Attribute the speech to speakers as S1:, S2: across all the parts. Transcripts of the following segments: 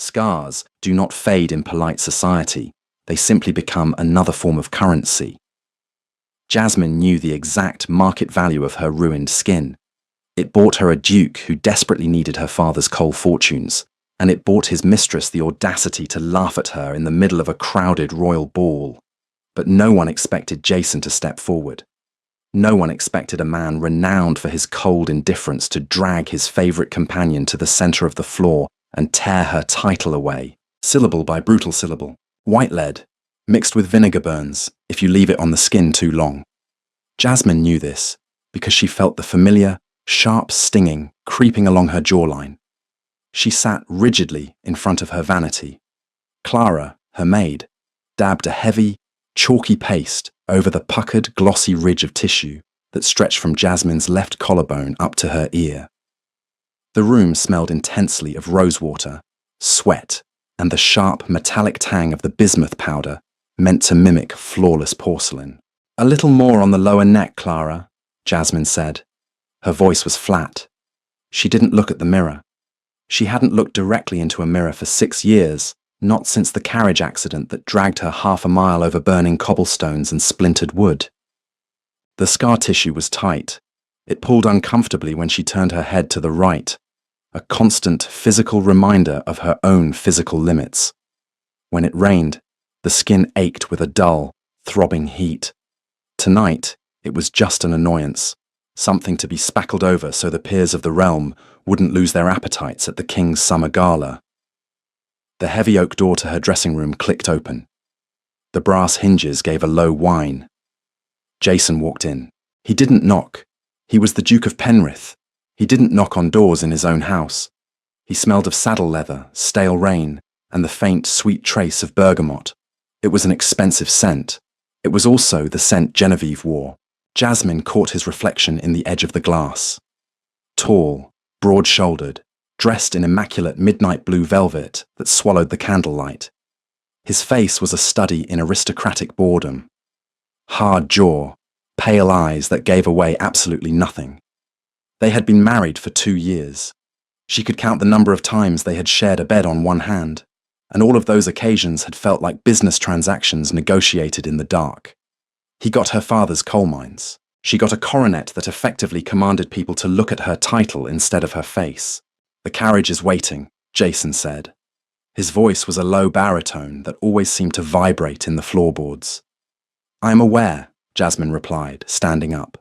S1: Scars do not fade in polite society. They simply become another form of currency. Jasmine knew the exact market value of her ruined skin. It bought her a duke who desperately needed her father's coal fortunes, and it bought his mistress the audacity to laugh at her in the middle of a crowded royal ball. But no one expected Jason to step forward. No one expected a man renowned for his cold indifference to drag his favourite companion to the centre of the floor and tear her title away, syllable by brutal syllable. White lead, mixed with vinegar burns if you leave it on the skin too long. Jasmine knew this because she felt the familiar, sharp stinging creeping along her jawline. She sat rigidly in front of her vanity. Clara, her maid, dabbed a heavy, chalky paste over the puckered, glossy ridge of tissue that stretched from Jasmine's left collarbone up to her ear. The room smelled intensely of rosewater, sweat, and the sharp, metallic tang of the bismuth powder meant to mimic flawless porcelain. "A little more on the lower neck, Clara," Jasmine said. Her voice was flat. She didn't look at the mirror. She hadn't looked directly into a mirror for 6 years, not since the carriage accident that dragged her half a mile over burning cobblestones and splintered wood. The scar tissue was tight. It pulled uncomfortably when she turned her head to the right, a constant physical reminder of her own physical limits. When it rained, the skin ached with a dull, throbbing heat. Tonight, it was just an annoyance, something to be spackled over so the peers of the realm wouldn't lose their appetites at the king's summer gala. The heavy oak door to her dressing room clicked open. The brass hinges gave a low whine. Jason walked in. He didn't knock. He was the Duke of Penrith. He didn't knock on doors in his own house. He smelled of saddle leather, stale rain, and the faint, sweet trace of bergamot. It was an expensive scent. It was also the scent Genevieve wore. Jasmine caught his reflection in the edge of the glass. Tall, broad-shouldered, dressed in immaculate midnight blue velvet that swallowed the candlelight. His face was a study in aristocratic boredom. Hard jaw, pale eyes that gave away absolutely nothing. They had been married for 2 years. She could count the number of times they had shared a bed on one hand, and all of those occasions had felt like business transactions negotiated in the dark. He got her father's coal mines. She got a coronet that effectively commanded people to look at her title instead of her face. "The carriage is waiting," Jason said. His voice was a low baritone that always seemed to vibrate in the floorboards. "I am aware," Jasmine replied, standing up.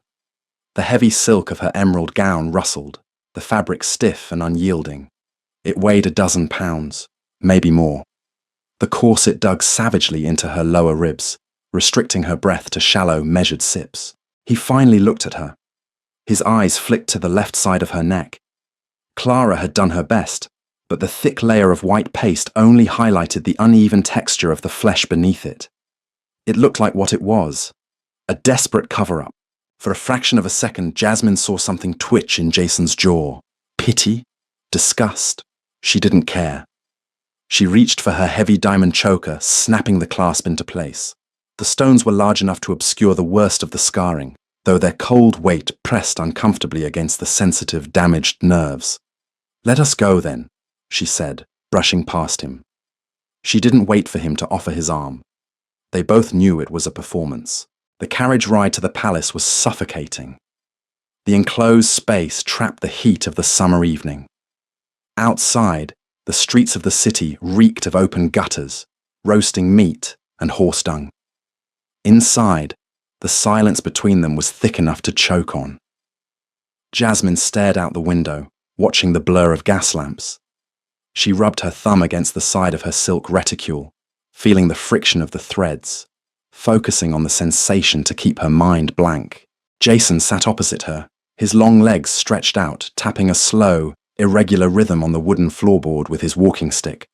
S1: The heavy silk of her emerald gown rustled, the fabric stiff and unyielding. It weighed 12 pounds, maybe more. The corset dug savagely into her lower ribs, restricting her breath to shallow, measured sips. He finally looked at her. His eyes flicked to the left side of her neck. Clara had done her best, but the thick layer of white paste only highlighted the uneven texture of the flesh beneath it. It looked like what it was, a desperate cover-up. For a fraction of a second, Jasmine saw something twitch in Jason's jaw. Pity? Disgust? She didn't care. She reached for her heavy diamond choker, snapping the clasp into place. The stones were large enough to obscure the worst of the scarring, though their cold weight pressed uncomfortably against the sensitive, damaged nerves. "Let us go, then," she said, brushing past him. She didn't wait for him to offer his arm. They both knew it was a performance. The carriage ride to the palace was suffocating. The enclosed space trapped the heat of the summer evening. Outside, the streets of the city reeked of open gutters, roasting meat and horse dung. Inside, the silence between them was thick enough to choke on. Jasmine stared out the window, watching the blur of gas lamps. She rubbed her thumb against the side of her silk reticule, feeling the friction of the threads, focusing on the sensation to keep her mind blank. Jason sat opposite her, his long legs stretched out, tapping a slow, irregular rhythm on the wooden floorboard with his walking stick.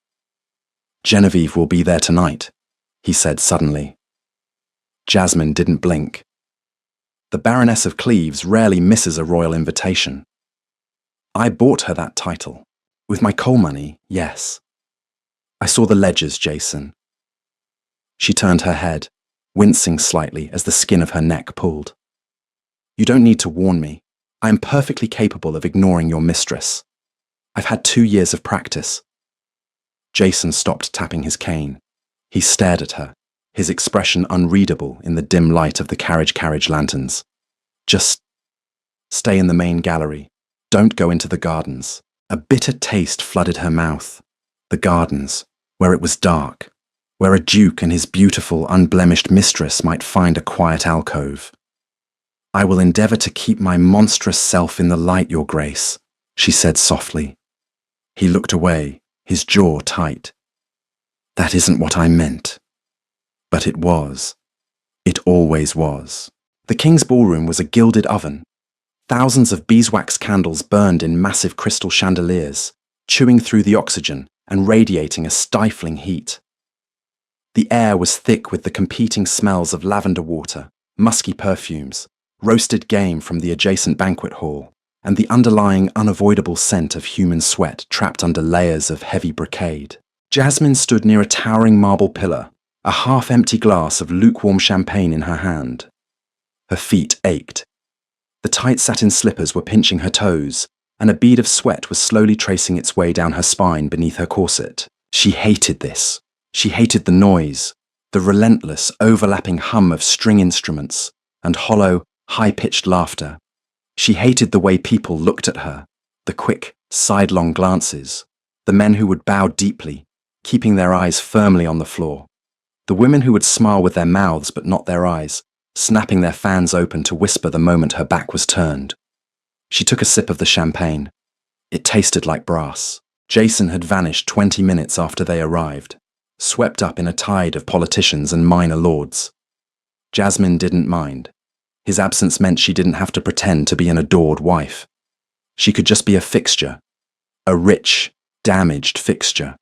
S1: "Genevieve will be there tonight," he said suddenly. Jasmine didn't blink. The Baroness of Cleves rarely misses a royal invitation. "I bought her that title. With my coal money, yes. I saw the ledgers, Jason." She turned her head, wincing slightly as the skin of her neck pulled. "You don't need to warn me. I am perfectly capable of ignoring your mistress. I've had 2 years of practice." Jason stopped tapping his cane. He stared at her, his expression unreadable in the dim light of the carriage lanterns. Just stay in the main gallery. Don't go into the gardens. A bitter taste flooded her mouth. The gardens, where it was dark, where a duke and his beautiful, unblemished mistress might find a quiet alcove. I will endeavour to keep my monstrous self in the light, Your Grace, she said softly. He looked away, his jaw tight. That isn't what I meant. But it was. It always was. The king's ballroom was a gilded oven. Thousands of beeswax candles burned in massive crystal chandeliers, chewing through the oxygen and radiating a stifling heat. The air was thick with the competing smells of lavender water, musky perfumes, roasted game from the adjacent banquet hall, and the underlying unavoidable scent of human sweat trapped under layers of heavy brocade. Jasmine stood near a towering marble pillar, a half-empty glass of lukewarm champagne in her hand. Her feet ached. The tight satin slippers were pinching her toes, and a bead of sweat was slowly tracing its way down her spine beneath her corset. She hated this. She hated the noise, the relentless, overlapping hum of string instruments, and hollow, high-pitched laughter. She hated the way people looked at her, the quick, sidelong glances, the men who would bow deeply, keeping their eyes firmly on the floor, the women who would smile with their mouths but not their eyes, snapping their fans open to whisper the moment her back was turned. She took a sip of the champagne. It tasted like brass. Jason had vanished 20 minutes after they arrived, swept up in a tide of politicians and minor lords. Jasmine didn't mind. His absence meant she didn't have to pretend to be an adored wife. She could just be a fixture, a rich, damaged fixture.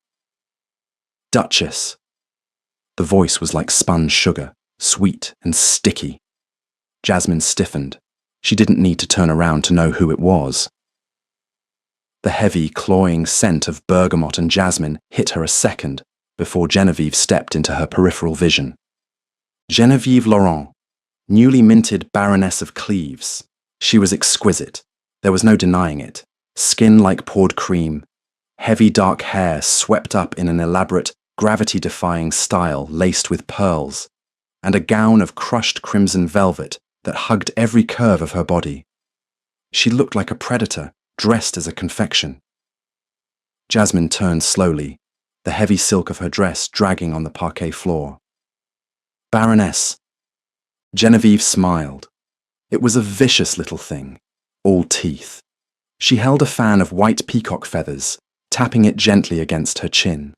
S1: Duchess. The voice was like spun sugar, sweet and sticky. Jasmine stiffened. She didn't need to turn around to know who it was. The heavy, cloying scent of bergamot and jasmine hit her a second before Genevieve stepped into her peripheral vision. Genevieve Laurent, newly minted Baroness of Cleves. She was exquisite. There was no denying it. Skin like poured cream, heavy dark hair swept up in an elaborate, gravity-defying style laced with pearls, and a gown of crushed crimson velvet that hugged every curve of her body. She looked like a predator, dressed as a confection. Jasmine turned slowly, the heavy silk of her dress dragging on the parquet floor. Baroness. Genevieve smiled. It was a vicious little thing, all teeth. She held a fan of white peacock feathers, tapping it gently against her chin.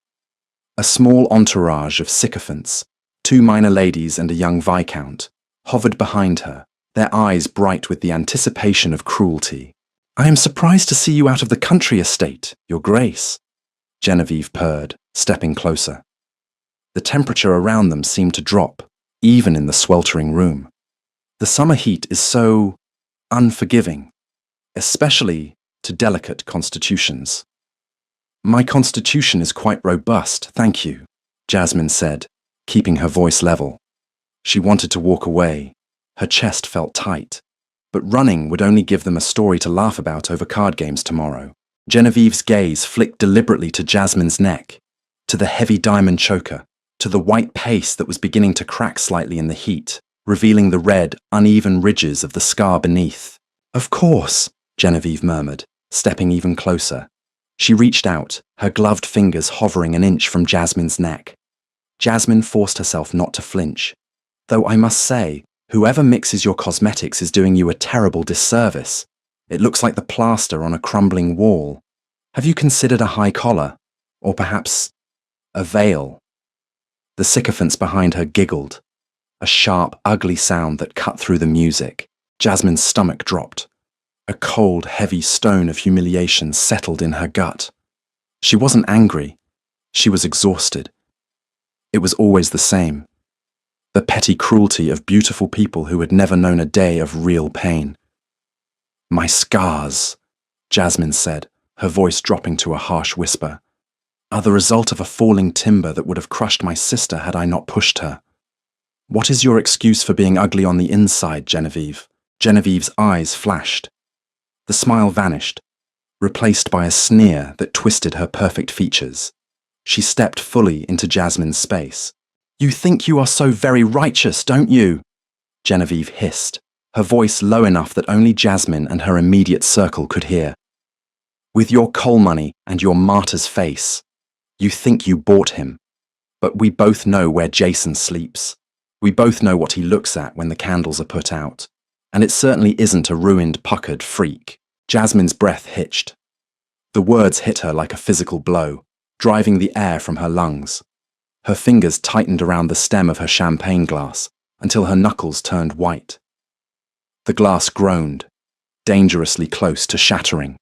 S1: A small entourage of sycophants, 2 minor ladies and a young viscount, hovered behind her, their eyes bright with the anticipation of cruelty. I am surprised to see you out of the country estate, Your Grace, Genevieve purred, stepping closer. The temperature around them seemed to drop, even in the sweltering room. The summer heat is so unforgiving, especially to delicate constitutions. My constitution is quite robust, thank you, Jasmine said, keeping her voice level. She wanted to walk away. Her chest felt tight. But running would only give them a story to laugh about over card games tomorrow. Genevieve's gaze flicked deliberately to Jasmine's neck, to the heavy diamond choker, to the white paste that was beginning to crack slightly in the heat, revealing the red, uneven ridges of the scar beneath. Of course, Genevieve murmured, stepping even closer. She reached out, her gloved fingers hovering an inch from Jasmine's neck. Jasmine forced herself not to flinch. Though I must say, whoever mixes your cosmetics is doing you a terrible disservice. It looks like the plaster on a crumbling wall. Have you considered a high collar? Or perhaps a veil? The sycophants behind her giggled, a sharp, ugly sound that cut through the music. Jasmine's stomach dropped. A cold, heavy stone of humiliation settled in her gut. She wasn't angry. She was exhausted. It was always the same. The petty cruelty of beautiful people who had never known a day of real pain. My scars, Jasmine said, her voice dropping to a harsh whisper, are the result of a falling timber that would have crushed my sister had I not pushed her. What is your excuse for being ugly on the inside, Genevieve? Genevieve's eyes flashed. The smile vanished, replaced by a sneer that twisted her perfect features. She stepped fully into Jasmine's space. "You think you are so very righteous, don't you?" Genevieve hissed, her voice low enough that only Jasmine and her immediate circle could hear. "With your coal money and your martyr's face, you think you bought him. But we both know where Jason sleeps. We both know what he looks at when the candles are put out. And it certainly isn't a ruined, puckered freak." Jasmine's breath hitched. The words hit her like a physical blow, driving the air from her lungs. Her fingers tightened around the stem of her champagne glass until her knuckles turned white. The glass groaned, dangerously close to shattering.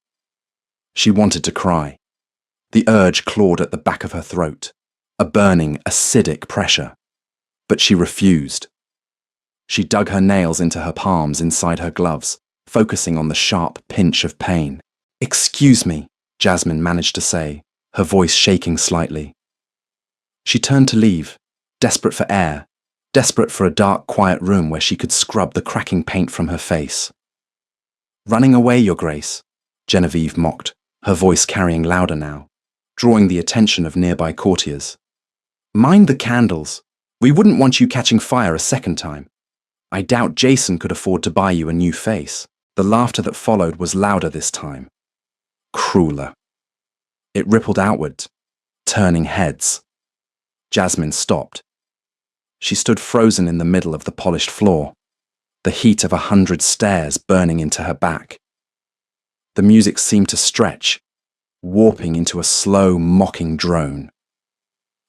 S1: She wanted to cry. The urge clawed at the back of her throat, a burning, acidic pressure. But she refused. She dug her nails into her palms inside her gloves, focusing on the sharp pinch of pain. "Excuse me," Jasmine managed to say, her voice shaking slightly. She turned to leave, desperate for air, desperate for a dark, quiet room where she could scrub the cracking paint from her face. "Running away, Your Grace," Genevieve mocked, her voice carrying louder now, drawing the attention of nearby courtiers. "Mind the candles. We wouldn't want you catching fire a second time. I doubt Jason could afford to buy you a new face." The laughter that followed was louder this time. Crueler. It rippled outward, turning heads. Jasmine stopped. She stood frozen in the middle of the polished floor, the heat of 100 stares burning into her back. The music seemed to stretch, warping into a slow, mocking drone.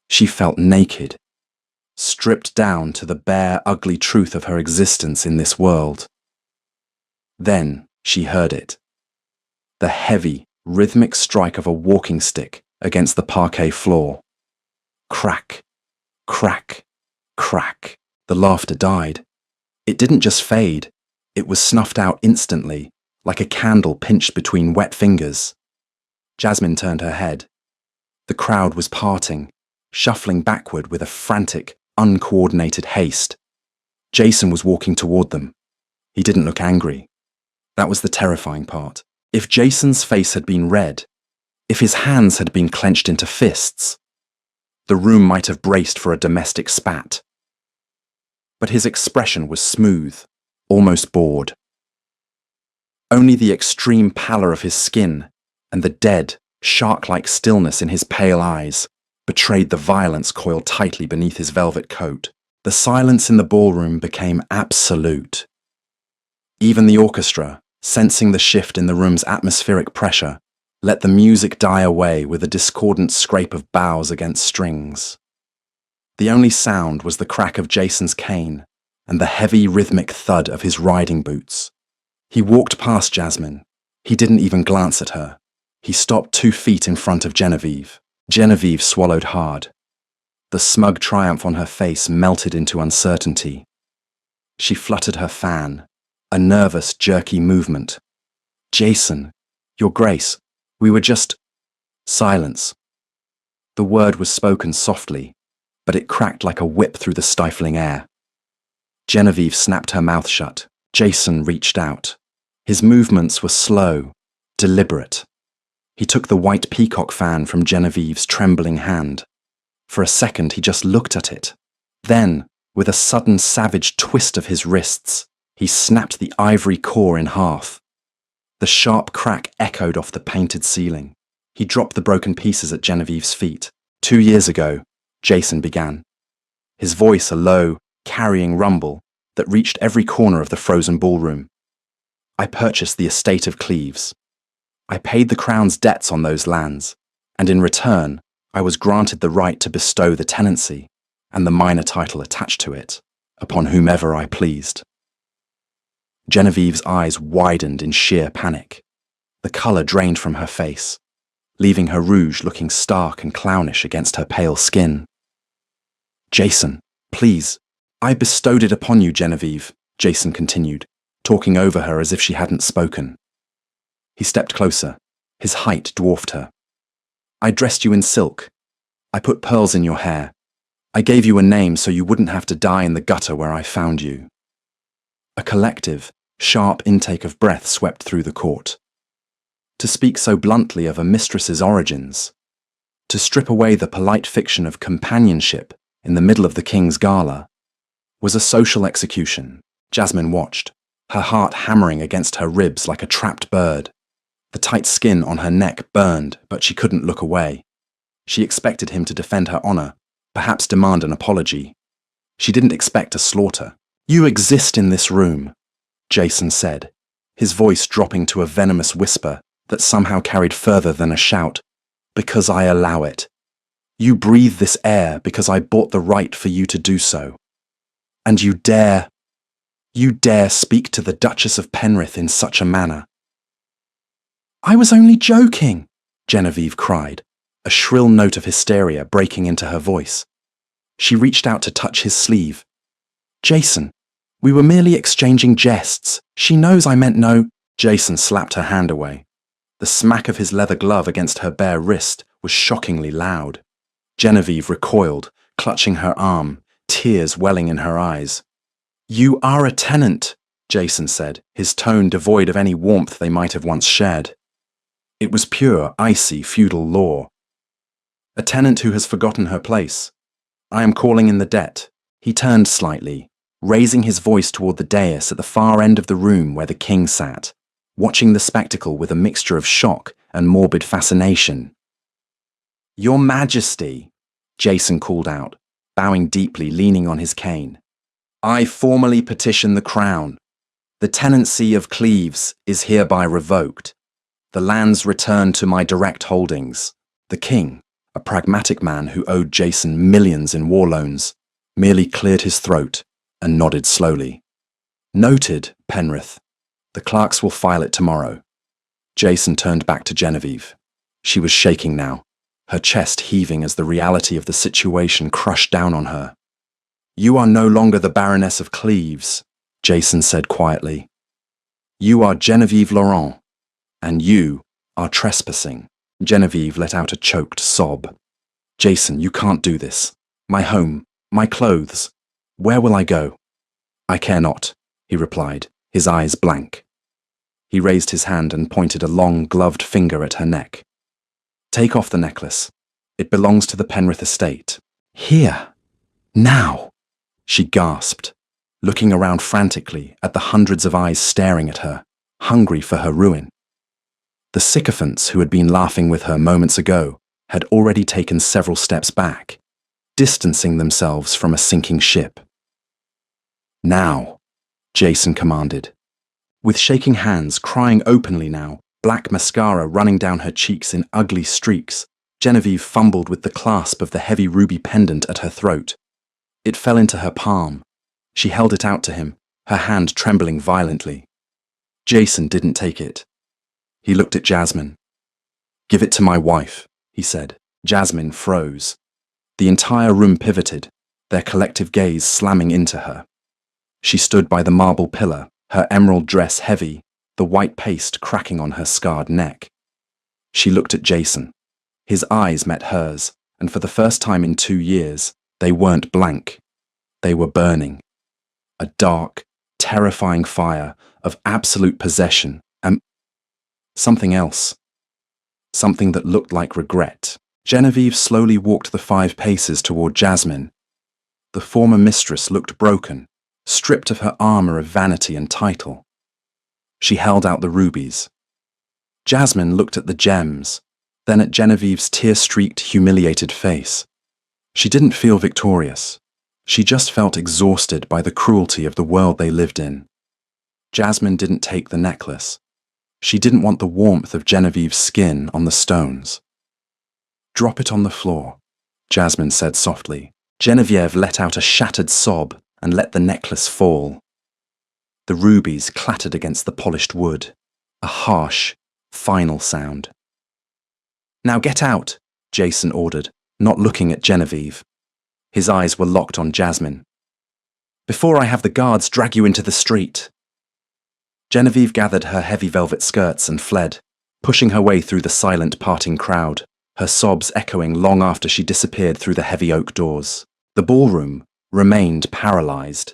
S1: She felt naked, stripped down to the bare, ugly truth of her existence in this world. Then she heard it. The heavy, rhythmic strike of a walking stick against the parquet floor. Crack, crack, crack. The laughter died. It didn't just fade. It was snuffed out instantly, like a candle pinched between wet fingers. Jasmine turned her head. The crowd was parting, shuffling backward with a frantic, uncoordinated haste. Jason was walking toward them. He didn't look angry. That was the terrifying part. If Jason's face had been red, if his hands had been clenched into fists, the room might have braced for a domestic spat. But his expression was smooth, almost bored. Only the extreme pallor of his skin and the dead, shark-like stillness in his pale eyes betrayed the violence coiled tightly beneath his velvet coat. The silence in the ballroom became absolute. Even the orchestra, sensing the shift in the room's atmospheric pressure, let the music die away with a discordant scrape of bows against strings. The only sound was the crack of Jason's cane and the heavy rhythmic thud of his riding boots. He walked past Jasmine. He didn't even glance at her. He stopped 2 feet in front of Genevieve. Genevieve swallowed hard. The smug triumph on her face melted into uncertainty. She fluttered her fan, a nervous, jerky movement. "Jason, Your Grace, we were just—" Silence. The word was spoken softly, but it cracked like a whip through the stifling air. Genevieve snapped her mouth shut. Jason reached out. His movements were slow, deliberate. He took the white peacock fan from Genevieve's trembling hand. For a second, he just looked at it. Then, with a sudden savage twist of his wrists, he snapped the ivory core in half. The sharp crack echoed off the painted ceiling. He dropped the broken pieces at Genevieve's feet. 2 years ago, Jason began. His voice a low, carrying rumble that reached every corner of the frozen ballroom. "I purchased the estate of Cleves. I paid the crown's debts on those lands, and in return, I was granted the right to bestow the tenancy and the minor title attached to it upon whomever I pleased." Genevieve's eyes widened in sheer panic. The colour drained from her face, leaving her rouge looking stark and clownish against her pale skin. "Jason, please, I bestowed it upon you, Genevieve," Jason continued, talking over her as if she hadn't spoken. He stepped closer. His height dwarfed her. "I dressed you in silk. I put pearls in your hair. I gave you a name so you wouldn't have to die in the gutter where I found you." A collective, sharp intake of breath swept through the court. To speak so bluntly of a mistress's origins, To strip away the polite fiction of companionship in the middle of the king's gala was a social execution. Jasmine watched, her heart hammering against her ribs like a trapped bird. The tight skin on her neck burned, but she couldn't look away. She expected him to defend her honor, perhaps demand an apology. She didn't expect a slaughter. "You exist in this room," Jason said, his voice dropping to a venomous whisper that somehow carried further than a shout, "because I allow it. You breathe this air because I bought the right for you to do so. And you dare speak to the Duchess of Penrith in such a manner." "I was only joking," Genevieve cried, a shrill note of hysteria breaking into her voice. She reached out to touch his sleeve. "Jason, we were merely exchanging jests. She knows I meant no—" Jason slapped her hand away. The smack of his leather glove against her bare wrist was shockingly loud. Genevieve recoiled, clutching her arm, tears welling in her eyes. "You are a tenant," Jason said, his tone devoid of any warmth they might have once shared. It was pure, icy, feudal law. "A tenant who has forgotten her place. I am calling in the debt." He turned slightly, raising his voice toward the dais at the far end of the room where the king sat, watching the spectacle with a mixture of shock and morbid fascination. "Your Majesty," Jason called out, bowing deeply, leaning on his cane. "I formally petition the crown. The tenancy of Cleves is hereby revoked. The lands return to my direct holdings." The king, a pragmatic man who owed Jason millions in war loans, merely cleared his throat and nodded slowly. "Noted, Penrith. The clerks will file it tomorrow." Jason turned back to Genevieve. She was shaking now, her chest heaving as the reality of the situation crushed down on her. "You are no longer the Baroness of Cleves," Jason said quietly. "You are Genevieve Laurent, and you are trespassing." Genevieve let out a choked sob. "Jason, you can't do this. My home, my clothes. Where will I go?" "I care not," he replied, his eyes blank. He raised his hand and pointed a long, gloved finger at her neck. "Take off the necklace. It belongs to the Penrith estate." "Here. Now," she gasped, looking around frantically at the hundreds of eyes staring at her, hungry for her ruin. The sycophants who had been laughing with her moments ago had already taken several steps back, distancing themselves from a sinking ship. "Now," Jason commanded. With shaking hands, crying openly now, black mascara running down her cheeks in ugly streaks, Genevieve fumbled with the clasp of the heavy ruby pendant at her throat. It fell into her palm. She held it out to him, her hand trembling violently. Jason didn't take it. He looked at Jasmine. "Give it to my wife," he said. Jasmine froze. The entire room pivoted, their collective gaze slamming into her. She stood by the marble pillar, her emerald dress heavy, the white paste cracking on her scarred neck. She looked at Jason. His eyes met hers, and for the first time in 2 years, they weren't blank. They were burning. A dark, terrifying fire of absolute possession and something else. Something that looked like regret. Genevieve slowly walked the 5 paces toward Jasmine. The former mistress looked broken, stripped of her armor of vanity and title. She held out the rubies. Jasmine looked at the gems, then at Genevieve's tear-streaked, humiliated face. She didn't feel victorious. She just felt exhausted by the cruelty of the world they lived in. Jasmine didn't take the necklace. She didn't want the warmth of Genevieve's skin on the stones. "Drop it on the floor," Jasmine said softly. Genevieve let out a shattered sob and let the necklace fall. The rubies clattered against the polished wood, a harsh, final sound. "Now get out," Jason ordered, not looking at Genevieve. His eyes were locked on Jasmine. "Before I have the guards drag you into the street." Genevieve gathered her heavy velvet skirts and fled, pushing her way through the silent parting crowd, her sobs echoing long after she disappeared through the heavy oak doors. The ballroom remained paralyzed.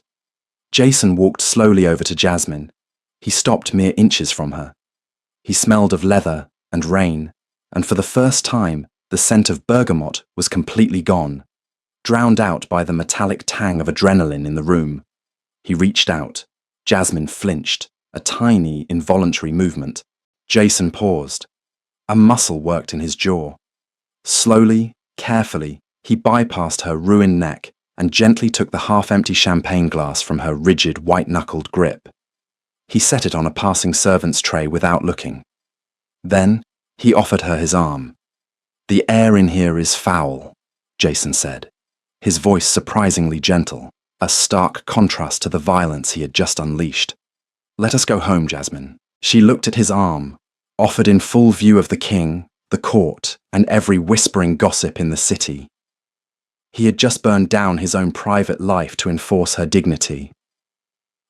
S1: Jason walked slowly over to Jasmine. He stopped mere inches from her. He smelled of leather and rain, and for the first time, The scent of bergamot was completely gone, drowned out by the metallic tang of adrenaline in the room. He reached out. Jasmine flinched, a tiny, involuntary movement. Jason paused. A muscle worked in his jaw. Slowly, carefully, he bypassed her ruined neck and gently took the half-empty champagne glass from her rigid, white-knuckled grip. He set it on a passing servant's tray without looking. Then, he offered her his arm. "The air in here is foul," Jason said, his voice surprisingly gentle, a stark contrast to the violence he had just unleashed. "Let us go home, Jasmine." She looked at his arm, offered in full view of the king, the court, and every whispering gossip in the city. He had just burned down his own private life to enforce her dignity.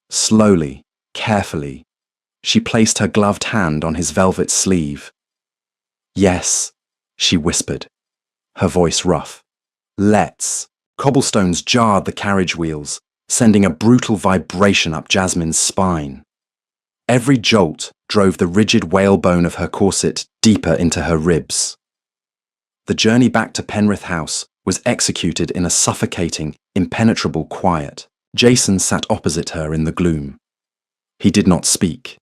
S1: Slowly, carefully, she placed her gloved hand on his velvet sleeve. "Yes," she whispered, her voice rough. "Let's." Cobblestones jarred the carriage wheels, sending a brutal vibration up Jasmine's spine. Every jolt drove the rigid whalebone of her corset deeper into her ribs. The journey back to Penrith House was executed in a suffocating, impenetrable quiet. Jason sat opposite her in the gloom. He did not speak.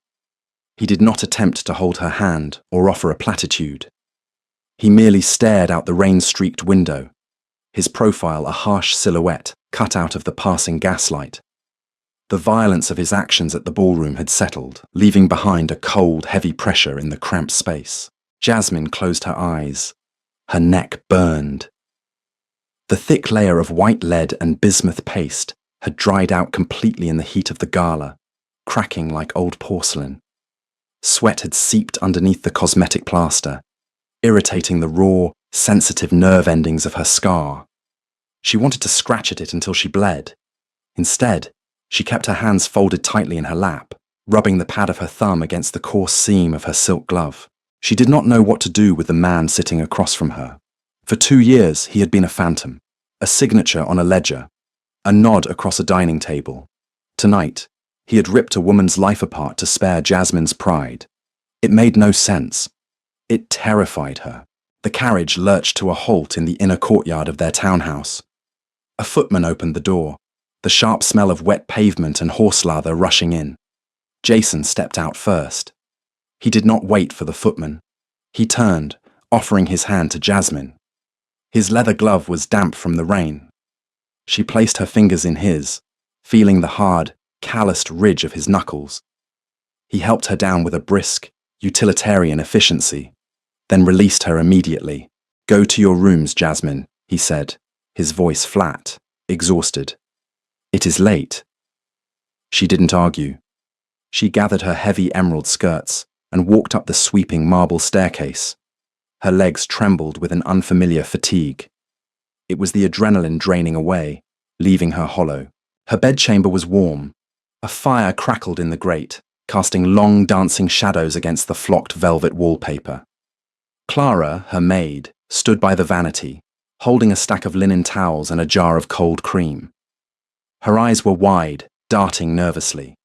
S1: He did not attempt to hold her hand or offer a platitude. He merely stared out the rain-streaked window, his profile a harsh silhouette cut out of the passing gaslight. The violence of his actions at the ballroom had settled, leaving behind a cold, heavy pressure in the cramped space. Jasmine closed her eyes. Her neck burned. The thick layer of white lead and bismuth paste had dried out completely in the heat of the gala, cracking like old porcelain. Sweat had seeped underneath the cosmetic plaster, irritating the raw, sensitive nerve endings of her scar. She wanted to scratch at it until she bled. Instead, she kept her hands folded tightly in her lap, rubbing the pad of her thumb against the coarse seam of her silk glove. She did not know what to do with the man sitting across from her. For 2 years, he had been a phantom, a signature on a ledger, a nod across a dining table. Tonight, he had ripped a woman's life apart to spare Jasmine's pride. It made no sense. It terrified her. The carriage lurched to a halt in the inner courtyard of their townhouse. A footman opened the door, the sharp smell of wet pavement and horse lather rushing in. Jason stepped out first. He did not wait for the footman. He turned, offering his hand to Jasmine. His leather glove was damp from the rain. She placed her fingers in his, feeling the hard, calloused ridge of his knuckles. He helped her down with a brisk, utilitarian efficiency, then released her immediately. "Go to your rooms, Jasmine," he said, his voice flat, exhausted. "It is late." She didn't argue. She gathered her heavy emerald skirts and walked up the sweeping marble staircase. Her legs trembled with an unfamiliar fatigue. It was the adrenaline draining away, leaving her hollow. Her bedchamber was warm. A fire crackled in the grate, casting long dancing shadows against the flocked velvet wallpaper. Clara, her maid, stood by the vanity, holding a stack of linen towels and a jar of cold cream. Her eyes were wide, darting nervously.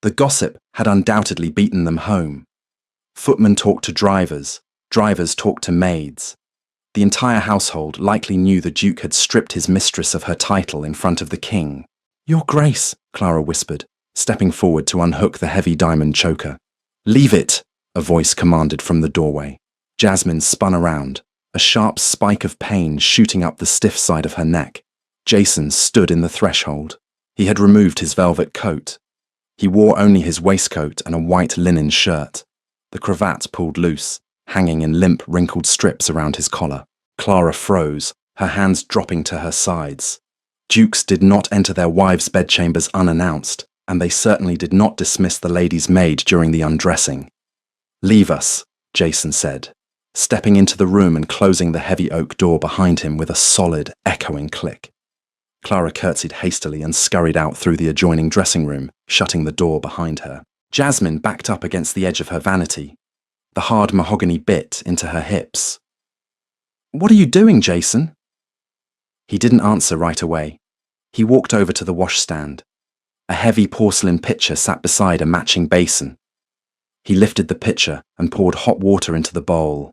S1: The gossip had undoubtedly beaten them home. Footmen talked to drivers, drivers talked to maids. The entire household likely knew the Duke had stripped his mistress of her title in front of the king. "Your Grace," Clara whispered, stepping forward to unhook the heavy diamond choker. "Leave it," a voice commanded from the doorway. Jasmine spun around, a sharp spike of pain shooting up the stiff side of her neck. Jason stood in the threshold. He had removed his velvet coat. He wore only his waistcoat and a white linen shirt. The cravat pulled loose, hanging in limp, wrinkled strips around his collar. Clara froze, her hands dropping to her sides. Dukes did not enter their wives' bedchambers unannounced, and they certainly did not dismiss the lady's maid during the undressing. "Leave us," Jason said, stepping into the room and closing the heavy oak door behind him with a solid, echoing click. Clara curtsied hastily and scurried out through the adjoining dressing room, shutting the door behind her. Jasmine backed up against the edge of her vanity, the hard mahogany bit into her hips. "What are you doing, Jason?" He didn't answer right away. He walked over to the washstand. A heavy porcelain pitcher sat beside a matching basin. He lifted the pitcher and poured hot water into the bowl.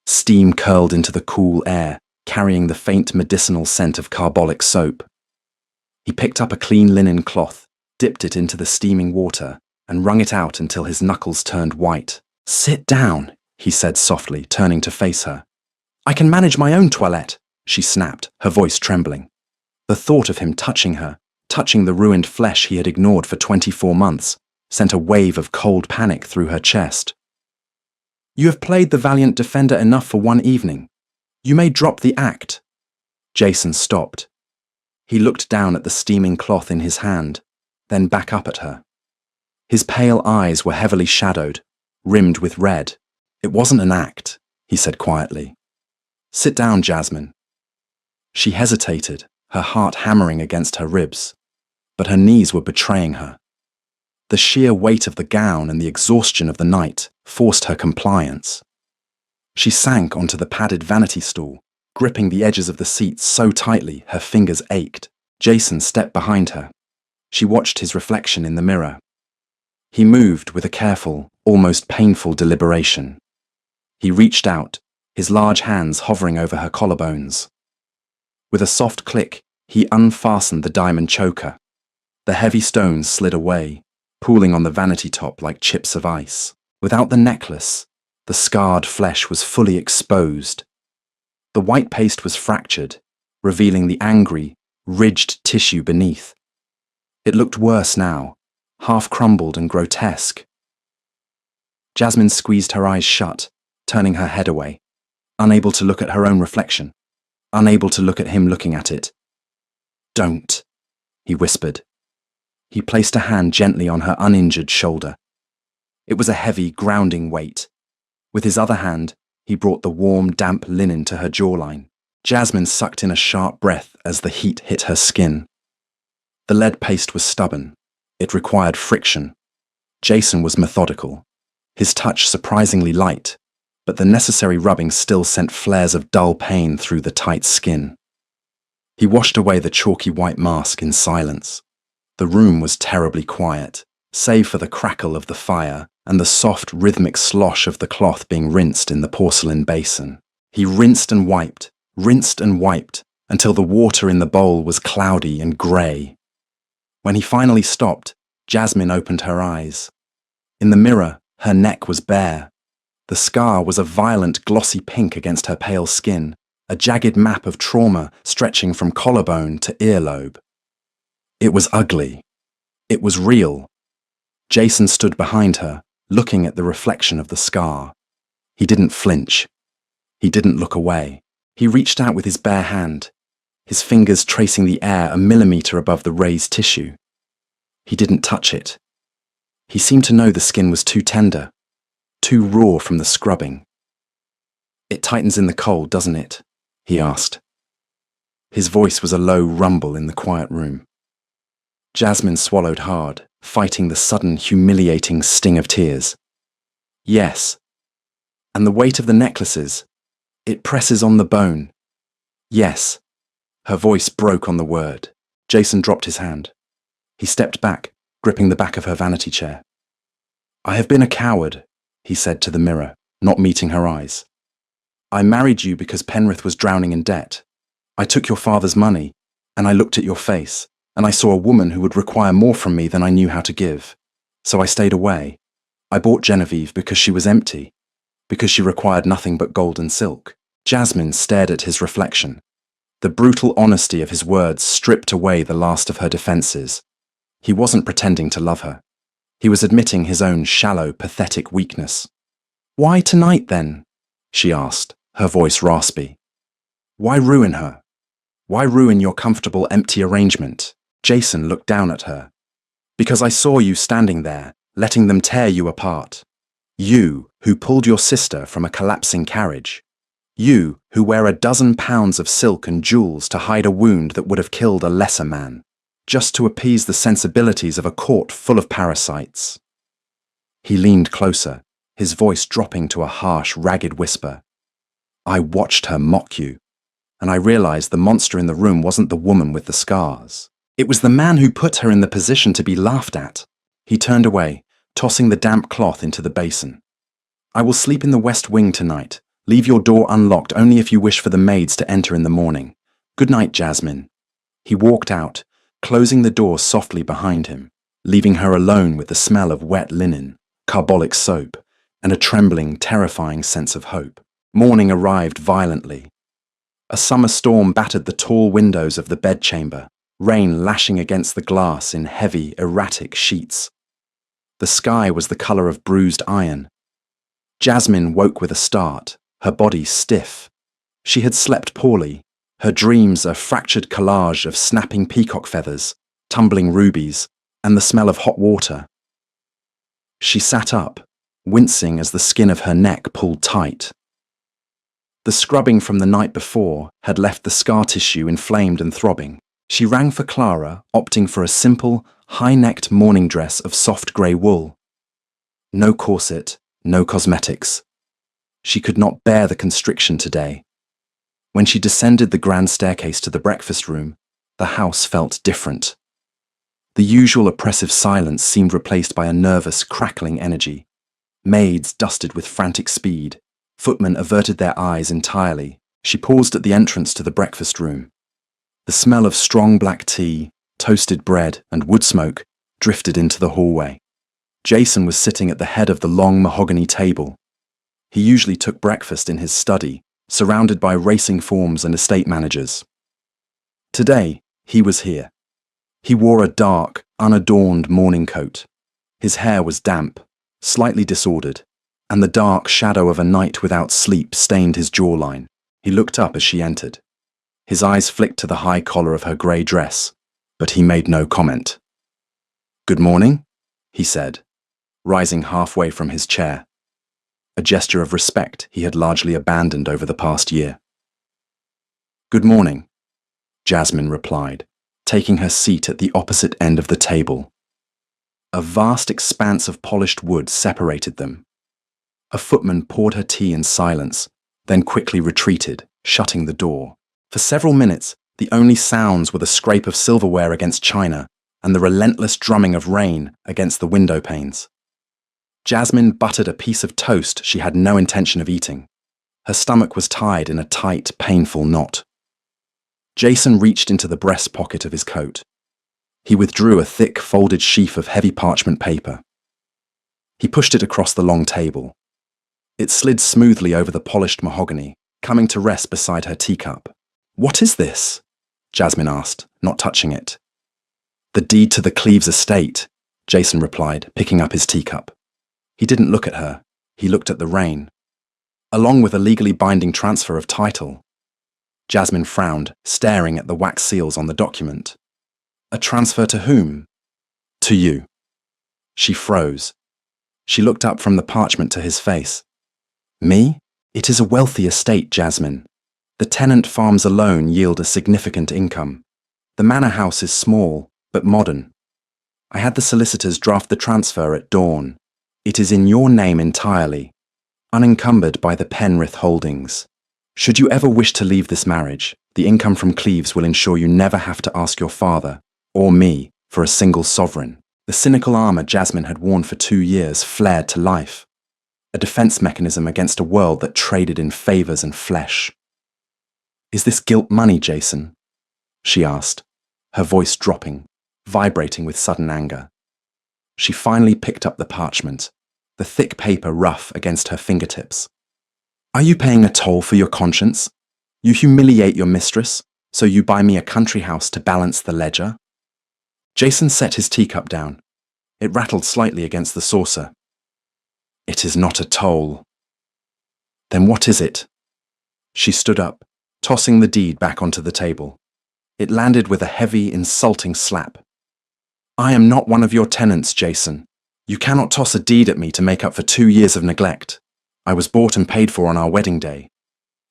S1: Steam curled into the cool air, carrying the faint medicinal scent of carbolic soap. He picked up a clean linen cloth, dipped it into the steaming water, and wrung it out until his knuckles turned white. "Sit down," he said softly, turning to face her. "I can manage my own toilette," she snapped, her voice trembling. The thought of him touching her, touching the ruined flesh he had ignored for 24 months, sent a wave of cold panic through her chest. "You have played the valiant defender enough for one evening. You may drop the act." Jason stopped. He looked down at the steaming cloth in his hand, then back up at her. His pale eyes were heavily shadowed, rimmed with red. "It wasn't an act," he said quietly. "Sit down, Jasmine." She hesitated, her heart hammering against her ribs, but her knees were betraying her. The sheer weight of the gown and the exhaustion of the night forced her compliance. She sank onto the padded vanity stool, gripping the edges of the seat so tightly her fingers ached. Jason stepped behind her. She watched his reflection in the mirror. He moved with a careful, almost painful deliberation. He reached out, his large hands hovering over her collarbones. With a soft click, he unfastened the diamond choker. The heavy stones slid away, pooling on the vanity top like chips of ice. Without the necklace, the scarred flesh was fully exposed. The white paste was fractured, revealing the angry, ridged tissue beneath. It looked worse now, half crumbled and grotesque. Jasmine squeezed her eyes shut, turning her head away, unable to look at her own reflection, unable to look at him looking at it. "Don't," he whispered. He placed a hand gently on her uninjured shoulder. It was a heavy, grounding weight. With his other hand, he brought the warm, damp linen to her jawline. Jasmine sucked in a sharp breath as the heat hit her skin. The lead paste was stubborn. It required friction. Jason was methodical, his touch surprisingly light, but the necessary rubbing still sent flares of dull pain through the tight skin. He washed away the chalky white mask in silence. The room was terribly quiet, save for the crackle of the fire and the soft, rhythmic slosh of the cloth being rinsed in the porcelain basin. He rinsed and wiped, until the water in the bowl was cloudy and grey. When he finally stopped, Jasmine opened her eyes. In the mirror, her neck was bare. The scar was a violent, glossy pink against her pale skin, a jagged map of trauma stretching from collarbone to earlobe. It was ugly. It was real. Jason stood behind her, looking at the reflection of the scar. He didn't flinch. He didn't look away. He reached out with his bare hand, his fingers tracing the air a millimeter above the raised tissue. He didn't touch it. He seemed to know the skin was too tender, too raw from the scrubbing. "It tightens in the cold, doesn't it?" he asked. His voice was a low rumble in the quiet room. Jasmine swallowed hard, fighting the sudden, humiliating sting of tears. "Yes. And the weight of the necklaces, it presses on the bone." "Yes." Her voice broke on the word. Jason dropped his hand. He stepped back, gripping the back of her vanity chair. "I have been a coward," he said to the mirror, not meeting her eyes. "I married you because Penrith was drowning in debt. I took your father's money, and I looked at your face, and I saw a woman who would require more from me than I knew how to give. So I stayed away. I bought Genevieve because she was empty, because she required nothing but gold and silk." Jasmine stared at his reflection. The brutal honesty of his words stripped away the last of her defenses. He wasn't pretending to love her. He was admitting his own shallow, pathetic weakness. "Why tonight, then?" she asked, her voice raspy. "Why ruin her? Why ruin your comfortable, empty arrangement?" Jason looked down at her. "Because I saw you standing there, letting them tear you apart. You, who pulled your sister from a collapsing carriage. You, who wear a dozen pounds of silk and jewels to hide a wound that would have killed a lesser man, just to appease the sensibilities of a court full of parasites." He leaned closer, his voice dropping to a harsh, ragged whisper. "I watched her mock you, and I realized the monster in the room wasn't the woman with the scars. It was the man who put her in the position to be laughed at." He turned away, tossing the damp cloth into the basin. "I will sleep in the west wing tonight, Leave your door unlocked only if you wish for the maids to enter in the morning. Good night, Jasmine. He walked out, closing the door softly behind him, leaving her alone with the smell of wet linen, carbolic soap, and a trembling, terrifying sense of hope. Morning arrived violently. A summer storm battered the tall windows of the bedchamber, rain lashing against the glass in heavy, erratic sheets. The sky was the colour of bruised iron. Jasmine woke with a start, her body stiff. She had slept poorly, her dreams a fractured collage of snapping peacock feathers, tumbling rubies, and the smell of hot water. She sat up, wincing as the skin of her neck pulled tight. The scrubbing from the night before had left the scar tissue inflamed and throbbing. She rang for Clara, opting for a simple, high-necked morning dress of soft grey wool. No corset, no cosmetics. She could not bear the constriction today. When she descended the grand staircase to the breakfast room, the house felt different. The usual oppressive silence seemed replaced by a nervous, crackling energy. Maids dusted with frantic speed. Footmen averted their eyes entirely. She paused at the entrance to the breakfast room. The smell of strong black tea, toasted bread, and wood smoke drifted into the hallway. Jason was sitting at the head of the long mahogany table. He usually took breakfast in his study, surrounded by racing forms and estate managers. Today, he was here. He wore a dark, unadorned morning coat. His hair was damp, slightly disordered, and the dark shadow of a night without sleep stained his jawline. He looked up as she entered. His eyes flicked to the high collar of her grey dress, but he made no comment. "Good morning," he said, rising halfway from his chair, a gesture of respect he had largely abandoned over the past year. "Good morning," Jasmine replied, taking her seat at the opposite end of the table. A vast expanse of polished wood separated them. A footman poured her tea in silence, then quickly retreated, shutting the door. For several minutes, the only sounds were the scrape of silverware against china and the relentless drumming of rain against the window panes. Jasmine buttered a piece of toast she had no intention of eating. Her stomach was tied in a tight, painful knot. Jason reached into the breast pocket of his coat. He withdrew a thick, folded sheaf of heavy parchment paper. He pushed it across the long table. It slid smoothly over the polished mahogany, coming to rest beside her teacup. "What is this?" Jasmine asked, not touching it. "The deed to the Cleves estate," Jason replied, picking up his teacup. He didn't look at her. He looked at the rain. "Along with a legally binding transfer of title." Jasmine frowned, staring at the wax seals on the document. "A transfer to whom?" "To you." She froze. She looked up from the parchment to his face. "Me? It is a wealthy estate, Jasmine. The tenant farms alone yield a significant income. The manor house is small, but modern. I had the solicitors draft the transfer at dawn. It is in your name entirely, unencumbered by the Penrith holdings. Should you ever wish to leave this marriage, the income from Cleves will ensure you never have to ask your father, or me, for a single sovereign." The cynical armour Jasmine had worn for 2 years flared to life. A defence mechanism against a world that traded in favours and flesh. "Is this gilt money, Jason?" she asked, her voice dropping, vibrating with sudden anger. She finally picked up the parchment, the thick paper rough against her fingertips. "Are you paying a toll for your conscience? You humiliate your mistress, so you buy me a country house to balance the ledger?" Jason set his teacup down. It rattled slightly against the saucer. "It is not a toll." "Then what is it?" She stood up, tossing the deed back onto the table. It landed with a heavy, insulting slap. "I am not one of your tenants, Jason. You cannot toss a deed at me to make up for 2 years of neglect. I was bought and paid for on our wedding day.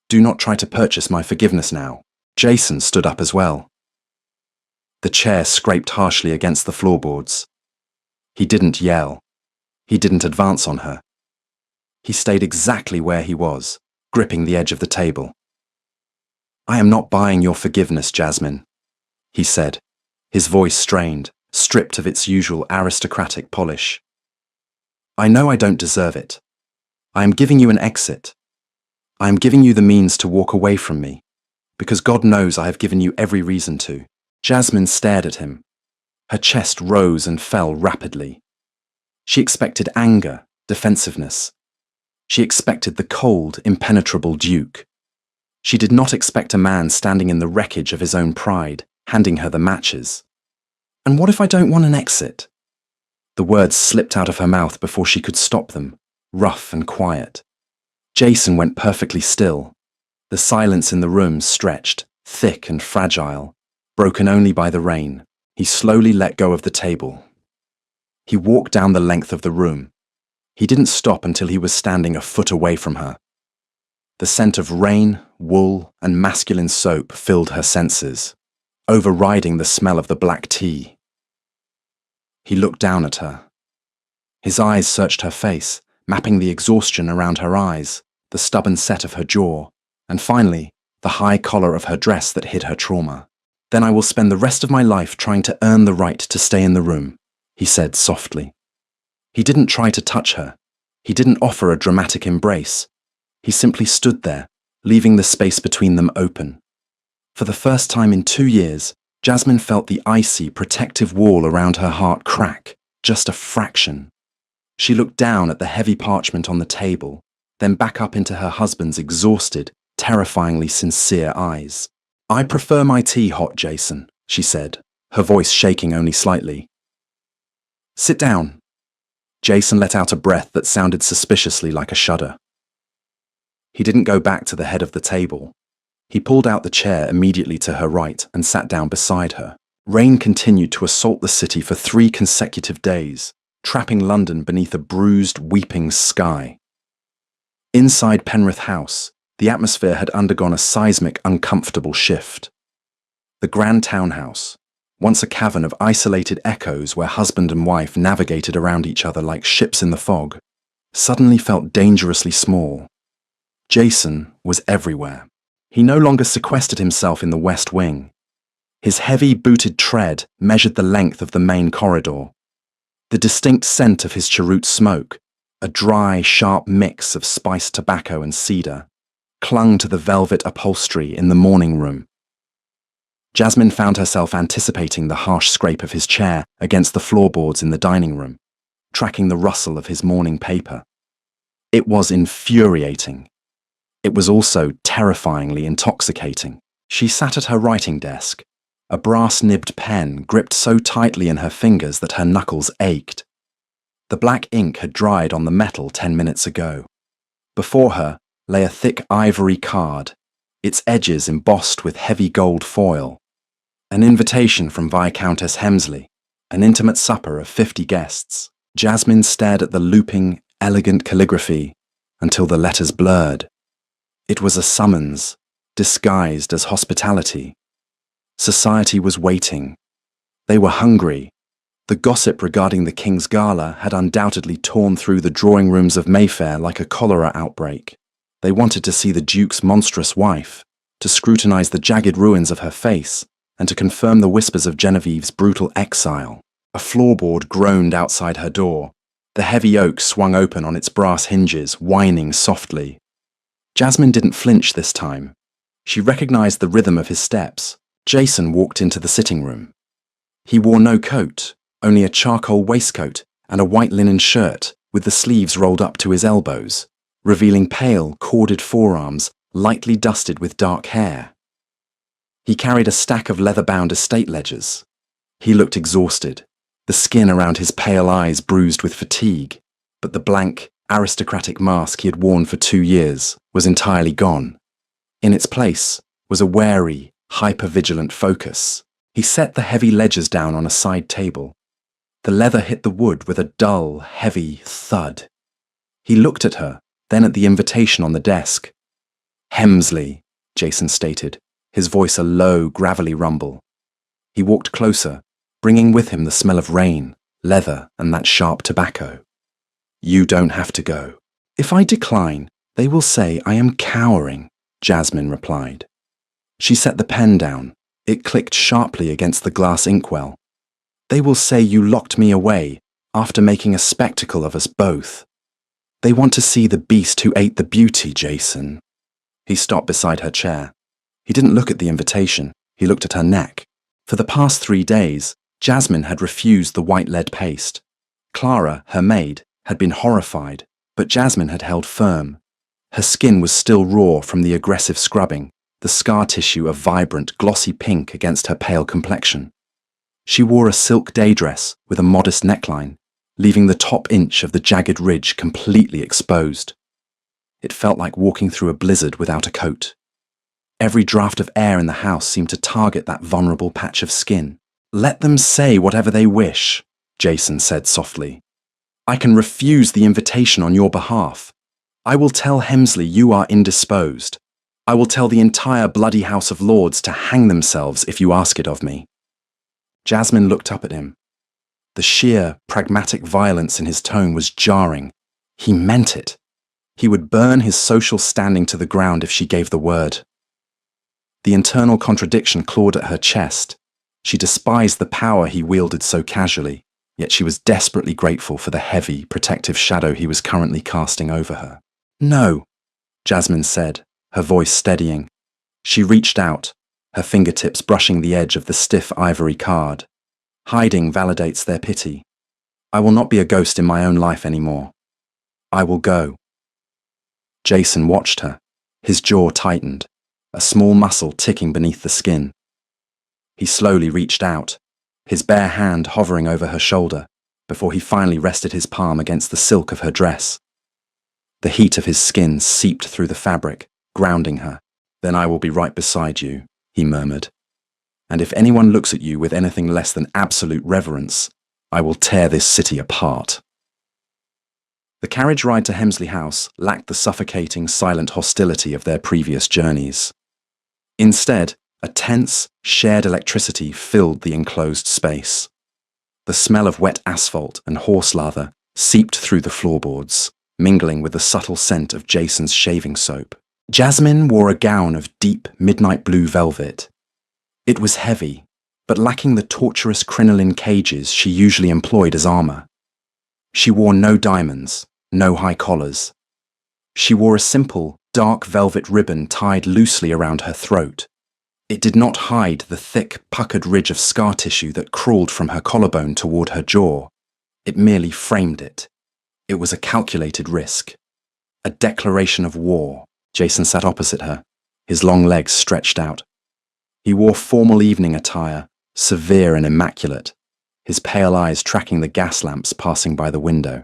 S1: Do not try to purchase my forgiveness now." Jason stood up as well. The chair scraped harshly against the floorboards. He didn't yell. He didn't advance on her. He stayed exactly where he was, gripping the edge of the table. "I am not buying your forgiveness, Jasmine," he said, his voice strained, stripped of its usual aristocratic polish. "I know I don't deserve it. I am giving you an exit. I am giving you the means to walk away from me, because God knows I have given you every reason to." Jasmine stared at him. Her chest rose and fell rapidly. She expected anger, defensiveness. She expected the cold, impenetrable Duke. She did not expect a man standing in the wreckage of his own pride, handing her the matches. "And what if I don't want an exit?" The words slipped out of her mouth before she could stop them, rough and quiet. Jason went perfectly still. The silence in the room stretched, thick and fragile, broken only by the rain. He slowly let go of the table. He walked down the length of the room. He didn't stop until he was standing a foot away from her. The scent of rain, wool, and masculine soap filled her senses, overriding the smell of the black tea. He looked down at her. His eyes searched her face, mapping the exhaustion around her eyes, the stubborn set of her jaw, and finally, the high collar of her dress that hid her trauma. "Then I will spend the rest of my life trying to earn the right to stay in the room," he said softly. He didn't try to touch her. He didn't offer a dramatic embrace. He simply stood there, leaving the space between them open. For the first time in 2 years, Jasmine felt the icy, protective wall around her heart crack, just a fraction. She looked down at the heavy parchment on the table, then back up into her husband's exhausted, terrifyingly sincere eyes. "I prefer my tea hot, Jason," she said, her voice shaking only slightly. "Sit down." Jason let out a breath that sounded suspiciously like a shudder. He didn't go back to the head of the table. He pulled out the chair immediately to her right and sat down beside her. Rain continued to assault the city for 3 consecutive days, trapping London beneath a bruised, weeping sky. Inside Penrith House, the atmosphere had undergone a seismic, uncomfortable shift. The grand townhouse, once a cavern of isolated echoes where husband and wife navigated around each other like ships in the fog, suddenly felt dangerously small. Jason was everywhere. He no longer sequestered himself in the West Wing. His heavy, booted tread measured the length of the main corridor. The distinct scent of his cheroot smoke, a dry, sharp mix of spiced tobacco and cedar, clung to the velvet upholstery in the morning room. Jasmine found herself anticipating the harsh scrape of his chair against the floorboards in the dining room, tracking the rustle of his morning paper. It was infuriating. It was also terrifyingly intoxicating. She sat at her writing desk, a brass-nibbed pen gripped so tightly in her fingers that her knuckles ached. The black ink had dried on the metal 10 minutes ago. Before her lay a thick ivory card, its edges embossed with heavy gold foil. An invitation from Viscountess Hemsley, an intimate supper of 50 guests. Jasmine stared at the looping, elegant calligraphy until the letters blurred. It was a summons, disguised as hospitality. Society was waiting. They were hungry. The gossip regarding the King's Gala had undoubtedly torn through the drawing rooms of Mayfair like a cholera outbreak. They wanted to see the Duke's monstrous wife, to scrutinize the jagged ruins of her face, and to confirm the whispers of Genevieve's brutal exile. A floorboard groaned outside her door. The heavy oak swung open on its brass hinges, whining softly. Jasmine didn't flinch this time. She recognized the rhythm of his steps. Jason walked into the sitting room. He wore no coat, only a charcoal waistcoat and a white linen shirt with the sleeves rolled up to his elbows, revealing pale, corded forearms lightly dusted with dark hair. He carried a stack of leather-bound estate ledgers. He looked exhausted, the skin around his pale eyes bruised with fatigue, but the blank, aristocratic mask he had worn for 2 years was entirely gone. In its place was a wary, hyper-vigilant focus. He set the heavy ledgers down on a side table. The leather hit the wood with a dull, heavy thud. He looked at her, then at the invitation on the desk. "Hemsley," Jason stated, his voice a low, gravelly rumble. He walked closer, bringing with him the smell of rain, leather, and that sharp tobacco. "You don't have to go." "If I decline, they will say I am cowering," Jasmine replied. She set the pen down. It clicked sharply against the glass inkwell. "They will say you locked me away after making a spectacle of us both. They want to see the beast who ate the beauty, Jason." He stopped beside her chair. He didn't look at the invitation, he looked at her neck. For the past 3 days, Jasmine had refused the white lead paste. Clara, her maid, had been horrified, but Jasmine had held firm. Her skin was still raw from the aggressive scrubbing, the scar tissue a vibrant, glossy pink against her pale complexion. She wore a silk day dress with a modest neckline, leaving the top inch of the jagged ridge completely exposed. It felt like walking through a blizzard without a coat. Every draft of air in the house seemed to target that vulnerable patch of skin. "Let them say whatever they wish," Jason said softly. "I can refuse the invitation on your behalf. I will tell Hemsley you are indisposed. I will tell the entire bloody House of Lords to hang themselves if you ask it of me." Jasmine looked up at him. The sheer, pragmatic violence in his tone was jarring. He meant it. He would burn his social standing to the ground if she gave the word. The internal contradiction clawed at her chest. She despised the power he wielded so casually, yet she was desperately grateful for the heavy, protective shadow he was currently casting over her. "No," Jasmine said, her voice steadying. She reached out, her fingertips brushing the edge of the stiff ivory card. "Hiding validates their pity. I will not be a ghost in my own life anymore. I will go." Jason watched her, his jaw tightened, a small muscle ticking beneath the skin. He slowly reached out, his bare hand hovering over her shoulder, before he finally rested his palm against the silk of her dress. The heat of his skin seeped through the fabric, grounding her. "Then I will be right beside you," he murmured. "And if anyone looks at you with anything less than absolute reverence, I will tear this city apart." The carriage ride to Hemsley House lacked the suffocating, silent hostility of their previous journeys. Instead, a tense, shared electricity filled the enclosed space. The smell of wet asphalt and horse lather seeped through the floorboards, mingling with the subtle scent of Jason's shaving soap. Jasmine wore a gown of deep, midnight blue velvet. It was heavy, but lacking the tortuous crinoline cages she usually employed as armor. She wore no diamonds, no high collars. She wore a simple, dark velvet ribbon tied loosely around her throat. It did not hide the thick, puckered ridge of scar tissue that crawled from her collarbone toward her jaw. It merely framed it. It was a calculated risk. A declaration of war. Jason sat opposite her, his long legs stretched out. He wore formal evening attire, severe and immaculate, his pale eyes tracking the gas lamps passing by the window.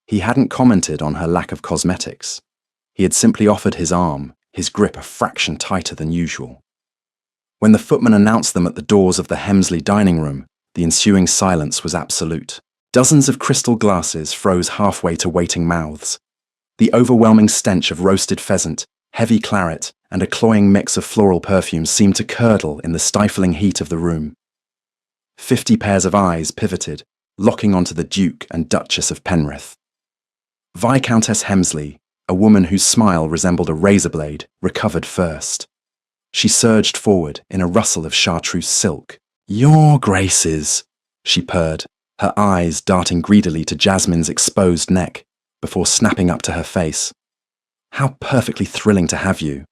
S1: He hadn't commented on her lack of cosmetics. He had simply offered his arm, his grip a fraction tighter than usual. When the footman announced them at the doors of the Hemsley dining room, the ensuing silence was absolute. Dozens of crystal glasses froze halfway to waiting mouths. The overwhelming stench of roasted pheasant, heavy claret, and a cloying mix of floral perfumes seemed to curdle in the stifling heat of the room. 50 pairs of eyes pivoted, locking onto the Duke and Duchess of Penrith. Viscountess Hemsley, a woman whose smile resembled a razor blade, recovered first. She surged forward in a rustle of chartreuse silk. "Your graces," she purred, her eyes darting greedily to Jasmine's exposed neck, before snapping up to her face. "How perfectly thrilling to have you.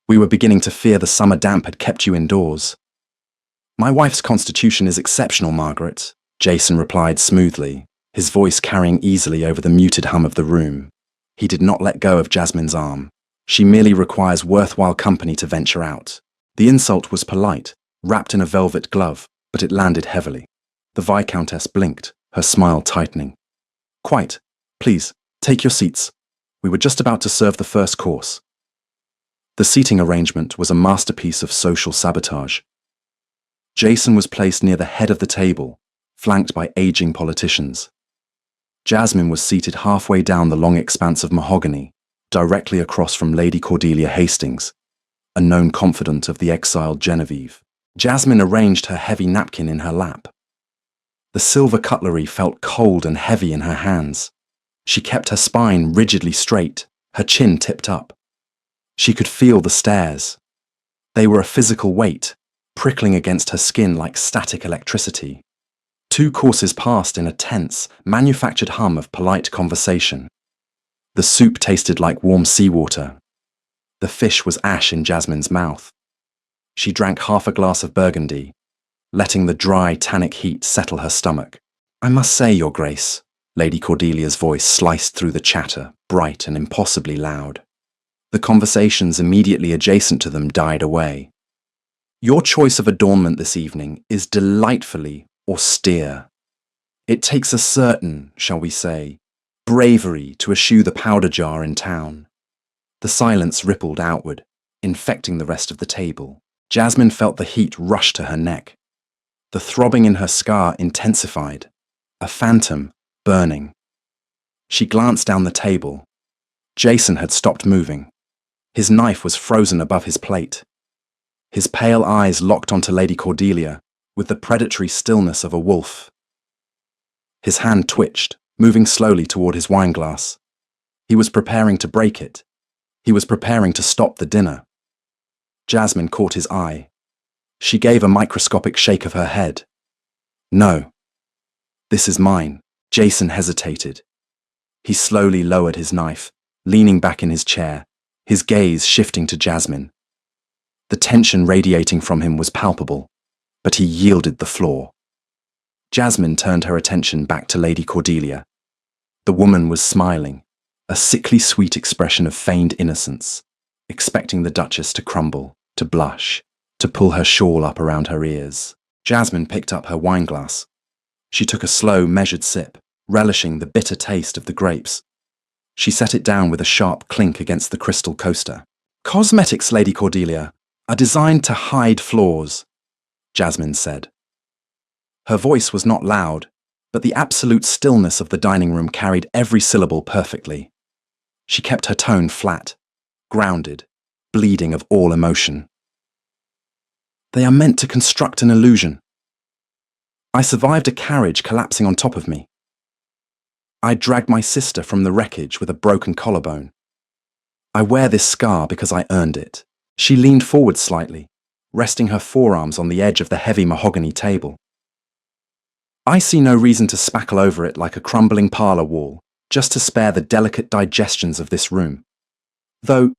S1: We were beginning to fear the summer damp had kept you indoors." "My wife's constitution is exceptional, Margaret," Jason replied smoothly, his voice carrying easily over the muted hum of the room. He did not let go of Jasmine's arm. "She merely requires worthwhile company to venture out." The insult was polite, wrapped in a velvet glove, but it landed heavily. The Viscountess blinked, her smile tightening. "Quite. Please, take your seats. We were just about to serve the first course." The seating arrangement was a masterpiece of social sabotage. Jason was placed near the head of the table, flanked by aging politicians. Jasmine was seated halfway down the long expanse of mahogany, directly across from Lady Cordelia Hastings, a known confidant of the exiled Genevieve. Jasmine arranged her heavy napkin in her lap. The silver cutlery felt cold and heavy in her hands. She kept her spine rigidly straight, her chin tipped up. She could feel the stares. They were a physical weight, prickling against her skin like static electricity. 2 courses passed in a tense, manufactured hum of polite conversation. The soup tasted like warm seawater. The fish was ash in Jasmine's mouth. She drank half a glass of burgundy, letting the dry, tannic heat settle her stomach. "I must say, Your Grace," Lady Cordelia's voice sliced through the chatter, bright and impossibly loud. The conversations immediately adjacent to them died away. "Your choice of adornment this evening is delightfully austere. It takes a certain, shall we say, bravery to eschew the powder jar in town." The silence rippled outward, infecting the rest of the table. Jasmine felt the heat rush to her neck. The throbbing in her scar intensified, a phantom burning. She glanced down the table. Jason had stopped moving. His knife was frozen above his plate. His pale eyes locked onto Lady Cordelia with the predatory stillness of a wolf. His hand twitched, moving slowly toward his wineglass. He was preparing to break it. He was preparing to stop the dinner. Jasmine caught his eye. She gave a microscopic shake of her head. "No. This is mine." Jason hesitated. He slowly lowered his knife, leaning back in his chair, his gaze shifting to Jasmine. The tension radiating from him was palpable, but he yielded the floor. Jasmine turned her attention back to Lady Cordelia. The woman was smiling, a sickly sweet expression of feigned innocence, expecting the Duchess to crumble, to blush, to pull her shawl up around her ears. Jasmine picked up her wineglass. She took a slow, measured sip, relishing the bitter taste of the grapes. She set it down with a sharp clink against the crystal coaster. "Cosmetics, Lady Cordelia, are designed to hide flaws," Jasmine said. Her voice was not loud, but the absolute stillness of the dining room carried every syllable perfectly. She kept her tone flat, grounded, bleeding of all emotion. "They are meant to construct an illusion. I survived a carriage collapsing on top of me. I dragged my sister from the wreckage with a broken collarbone. I wear this scar because I earned it." She leaned forward slightly, resting her forearms on the edge of the heavy mahogany table. "I see no reason to spackle over it like a crumbling parlour wall, just to spare the delicate digestions of this room. Though,"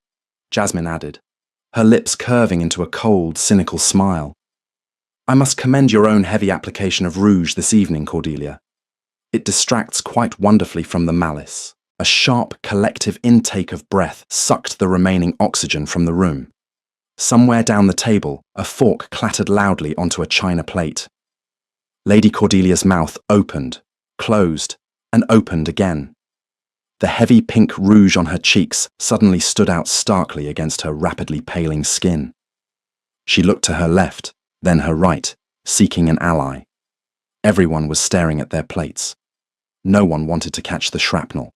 S1: Jasmine added, her lips curving into a cold, cynical smile, "I must commend your own heavy application of rouge this evening, Cordelia. It distracts quite wonderfully from the malice." A sharp, collective intake of breath sucked the remaining oxygen from the room. Somewhere down the table, a fork clattered loudly onto a china plate. Lady Cordelia's mouth opened, closed, and opened again. The heavy pink rouge on her cheeks suddenly stood out starkly against her rapidly paling skin. She looked to her left, then her right, seeking an ally. Everyone was staring at their plates. No one wanted to catch the shrapnel.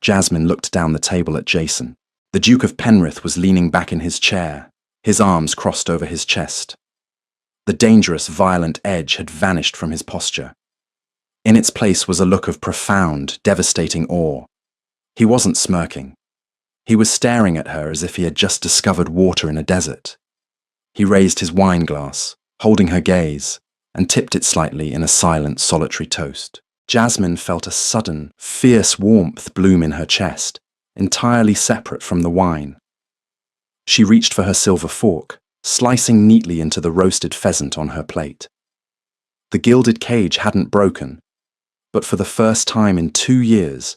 S1: Jasmine looked down the table at Jason. The Duke of Penrith was leaning back in his chair, his arms crossed over his chest. The dangerous, violent edge had vanished from his posture. In its place was a look of profound, devastating awe. He wasn't smirking. He was staring at her as if he had just discovered water in a desert. He raised his wineglass, holding her gaze, and tipped it slightly in a silent, solitary toast. Jasmine felt a sudden, fierce warmth bloom in her chest, entirely separate from the wine. She reached for her silver fork, slicing neatly into the roasted pheasant on her plate. The gilded cage hadn't broken, but for the first time in 2 years,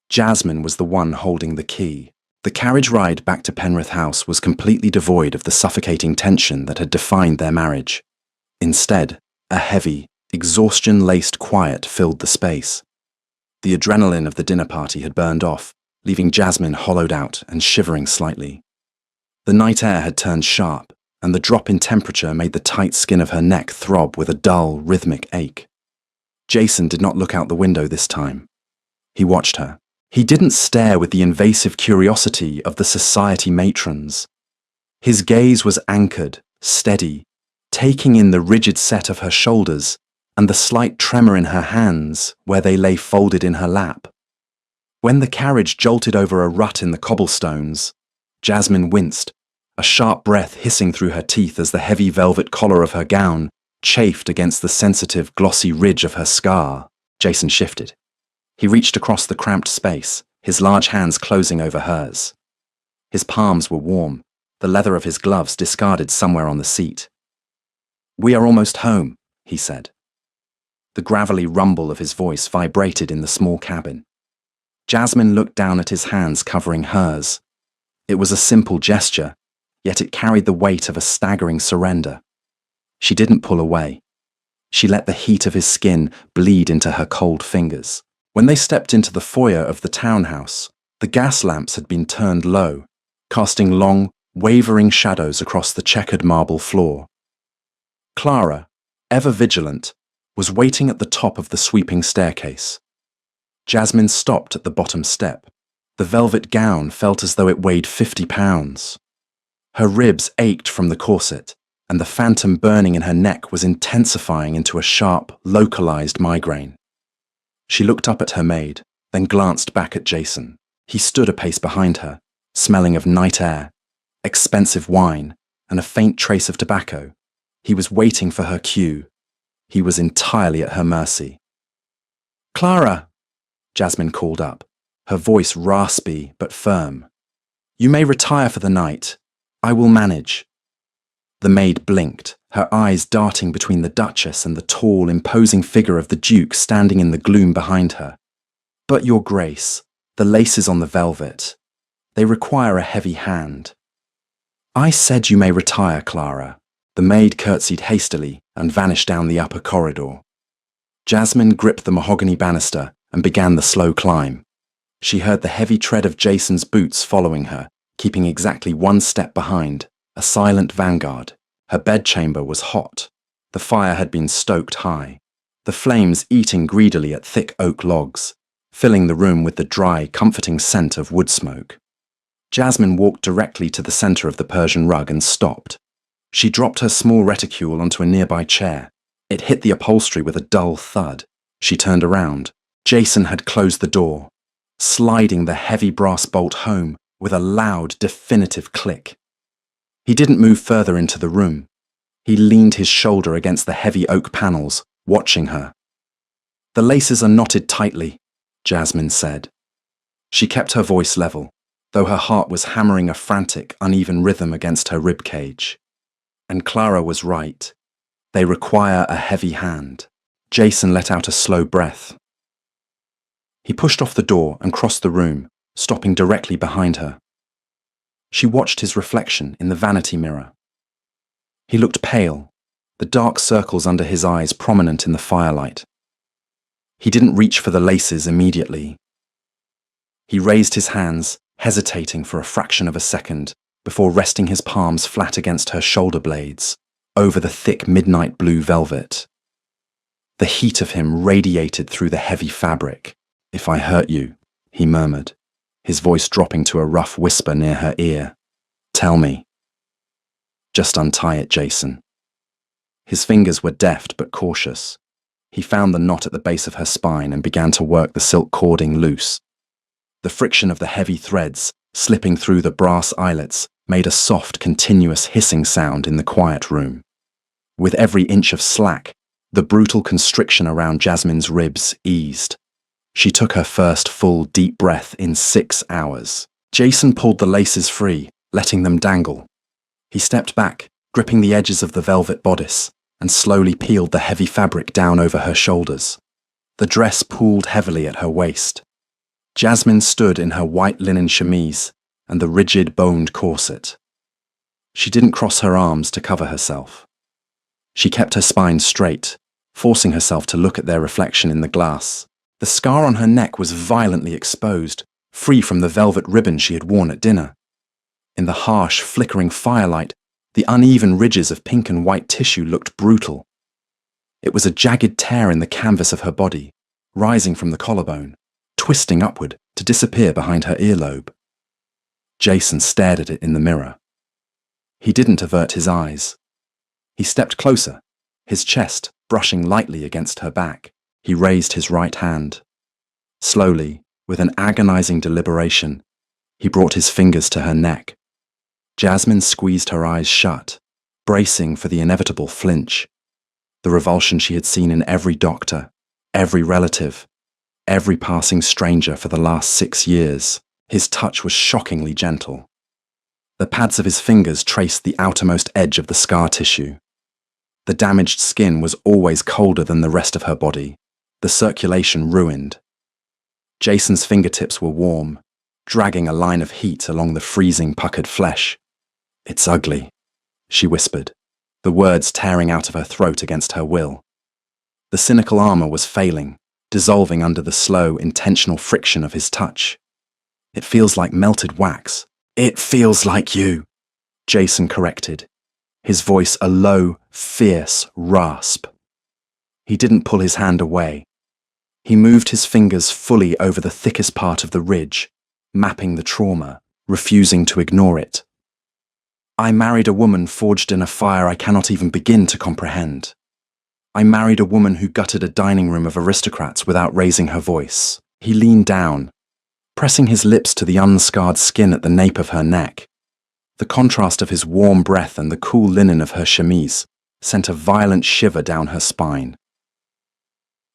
S1: Jasmine was the one holding the key. The carriage ride back to Penrith House was completely devoid of the suffocating tension that had defined their marriage. Instead, a heavy, exhaustion-laced quiet filled the space. The adrenaline of the dinner party had burned off, leaving Jasmine hollowed out and shivering slightly. The night air had turned sharp, and the drop in temperature made the tight skin of her neck throb with a dull, rhythmic ache. Jason did not look out the window this time. He watched her. He didn't stare with the invasive curiosity of the society matrons. His gaze was anchored, steady, taking in the rigid set of her shoulders and the slight tremor in her hands where they lay folded in her lap. When the carriage jolted over a rut in the cobblestones, Jasmine winced, a sharp breath hissing through her teeth as the heavy velvet collar of her gown chafed against the sensitive, glossy ridge of her scar. Jason shifted. He reached across the cramped space, his large hands closing over hers. His palms were warm, the leather of his gloves discarded somewhere on the seat. "We are almost home," he said. The gravelly rumble of his voice vibrated in the small cabin. Jasmine looked down at his hands covering hers. It was a simple gesture, yet it carried the weight of a staggering surrender. She didn't pull away. She let the heat of his skin bleed into her cold fingers. When they stepped into the foyer of the townhouse, the gas lamps had been turned low, casting long, wavering shadows across the checkered marble floor. Clara, ever vigilant, was waiting at the top of the sweeping staircase. Jasmine stopped at the bottom step. The velvet gown felt as though it weighed 50 pounds. Her ribs ached from the corset, and the phantom burning in her neck was intensifying into a sharp, localized migraine. She looked up at her maid, then glanced back at Jason. He stood a pace behind her, smelling of night air, expensive wine, and a faint trace of tobacco. He was waiting for her cue. He was entirely at her mercy. "Clara!" Jasmine called up, her voice raspy but firm. "You may retire for the night. I will manage." The maid blinked, her eyes darting between the Duchess and the tall, imposing figure of the Duke standing in the gloom behind her. "But, Your Grace, the laces on the velvet, they require a heavy hand." "I said you may retire, Clara." The maid curtsied hastily and vanished down the upper corridor. Jasmine gripped the mahogany banister and began the slow climb. She heard the heavy tread of Jason's boots following her, keeping exactly one step behind, a silent vanguard. Her bedchamber was hot. The fire had been stoked high, the flames eating greedily at thick oak logs, filling the room with the dry, comforting scent of wood smoke. Jasmine walked directly to the center of the Persian rug and stopped. She dropped her small reticule onto a nearby chair. It hit the upholstery with a dull thud. She turned around. Jason had closed the door, sliding the heavy brass bolt home with a loud, definitive click. He didn't move further into the room. He leaned his shoulder against the heavy oak panels, watching her. "The laces are knotted tightly," Jasmine said. She kept her voice level, though her heart was hammering a frantic, uneven rhythm against her ribcage. And Clara was right. They require a heavy hand. Jason let out a slow breath. He pushed off the door and crossed the room, stopping directly behind her. She watched his reflection in the vanity mirror. He looked pale, the dark circles under his eyes prominent in the firelight. He didn't reach for the laces immediately. He raised his hands, hesitating for a fraction of a second, before resting his palms flat against her shoulder blades, over the thick midnight blue velvet. The heat of him radiated through the heavy fabric. "If I hurt you," he murmured, his voice dropping to a rough whisper near her ear. "Tell me." "Just untie it, Jason." His fingers were deft but cautious. He found the knot at the base of her spine and began to work the silk cording loose. The friction of the heavy threads, slipping through the brass eyelets, made a soft, continuous hissing sound in the quiet room. With every inch of slack, the brutal constriction around Jasmine's ribs eased. She took her first full, deep breath in 6 hours. Jason pulled the laces free, letting them dangle. He stepped back, gripping the edges of the velvet bodice, and slowly peeled the heavy fabric down over her shoulders. The dress pooled heavily at her waist. Jasmine stood in her white linen chemise and the rigid, boned corset. She didn't cross her arms to cover herself. She kept her spine straight, forcing herself to look at their reflection in the glass. The scar on her neck was violently exposed, free from the velvet ribbon she had worn at dinner. In the harsh, flickering firelight, the uneven ridges of pink and white tissue looked brutal. It was a jagged tear in the canvas of her body, rising from the collarbone, twisting upward to disappear behind her earlobe. Jason stared at it in the mirror. He didn't avert his eyes. He stepped closer, his chest brushing lightly against her back. He raised his right hand. Slowly, with an agonizing deliberation, he brought his fingers to her neck. Jasmine squeezed her eyes shut, bracing for the inevitable flinch. The revulsion she had seen in every doctor, every relative, every passing stranger for the last 6 years. His touch was shockingly gentle. The pads of his fingers traced the outermost edge of the scar tissue. The damaged skin was always colder than the rest of her body, the circulation ruined. Jason's fingertips were warm, dragging a line of heat along the freezing puckered flesh. "It's ugly," she whispered, the words tearing out of her throat against her will. The cynical armor was failing, dissolving under the slow, intentional friction of his touch. "It feels like melted wax." "It feels like you," Jason corrected, his voice a low, fierce rasp. He didn't pull his hand away. He moved his fingers fully over the thickest part of the ridge, mapping the trauma, refusing to ignore it. "I married a woman forged in a fire I cannot even begin to comprehend. I married a woman who gutted a dining room of aristocrats without raising her voice." He leaned down, pressing his lips to the unscarred skin at the nape of her neck. The contrast of his warm breath and the cool linen of her chemise sent a violent shiver down her spine.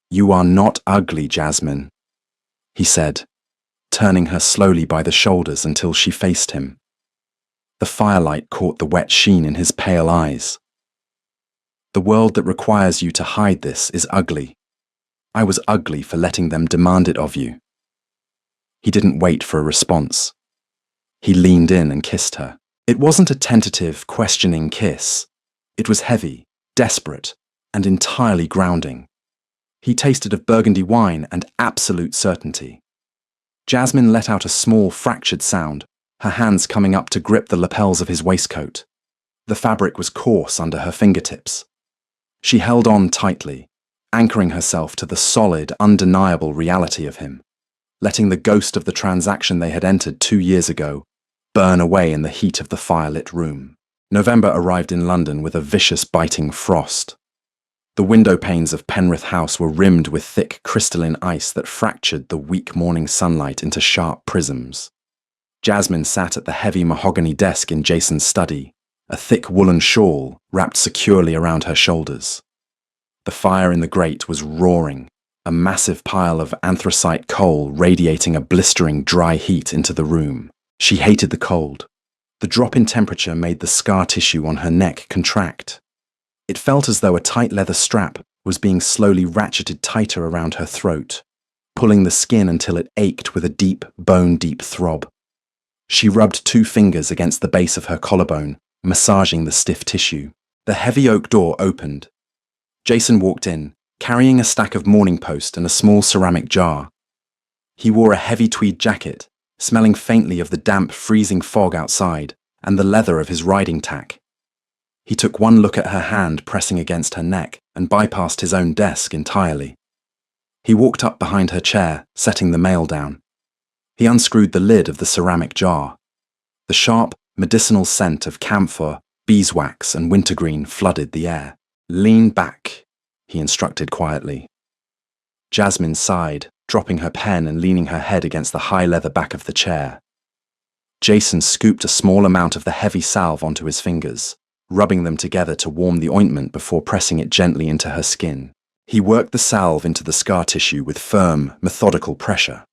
S1: "You are not ugly, Jasmine," he said, turning her slowly by the shoulders until she faced him. The firelight caught the wet sheen in his pale eyes. "The world that requires you to hide this is ugly. I was ugly for letting them demand it of you." He didn't wait for a response. He leaned in and kissed her. It wasn't a tentative, questioning kiss. It was heavy, desperate, and entirely grounding. He tasted of burgundy wine and absolute certainty. Jasmine let out a small, fractured sound, her hands coming up to grip the lapels of his waistcoat. The fabric was coarse under her fingertips. She held on tightly, anchoring herself to the solid, undeniable reality of him, letting the ghost of the transaction they had entered 2 years ago burn away in the heat of the firelit room. November arrived in London with a vicious biting frost. The window panes of Penrith House were rimmed with thick crystalline ice that fractured the weak morning sunlight into sharp prisms. Jasmine sat at the heavy mahogany desk in Jason's study, a thick woolen shawl wrapped securely around her shoulders. The fire in the grate was roaring, a massive pile of anthracite coal radiating a blistering dry heat into the room. She hated the cold. The drop in temperature made the scar tissue on her neck contract. It felt as though a tight leather strap was being slowly ratcheted tighter around her throat, pulling the skin until it ached with a deep, bone-deep throb. She rubbed 2 fingers against the base of her collarbone, massaging the stiff tissue. The heavy oak door opened. Jason walked in, carrying a stack of Morning Post and a small ceramic jar. He wore a heavy tweed jacket, smelling faintly of the damp, freezing fog outside and the leather of his riding tack. He took one look at her hand pressing against her neck and bypassed his own desk entirely. He walked up behind her chair, setting the mail down. He unscrewed the lid of the ceramic jar. The sharp, medicinal scent of camphor, beeswax, and wintergreen flooded the air. "Lean back," he instructed quietly. Jasmine sighed, dropping her pen and leaning her head against the high leather back of the chair. Jason scooped a small amount of the heavy salve onto his fingers, rubbing them together to warm the ointment before pressing it gently into her skin. He worked the salve into the scar tissue with firm, methodical pressure.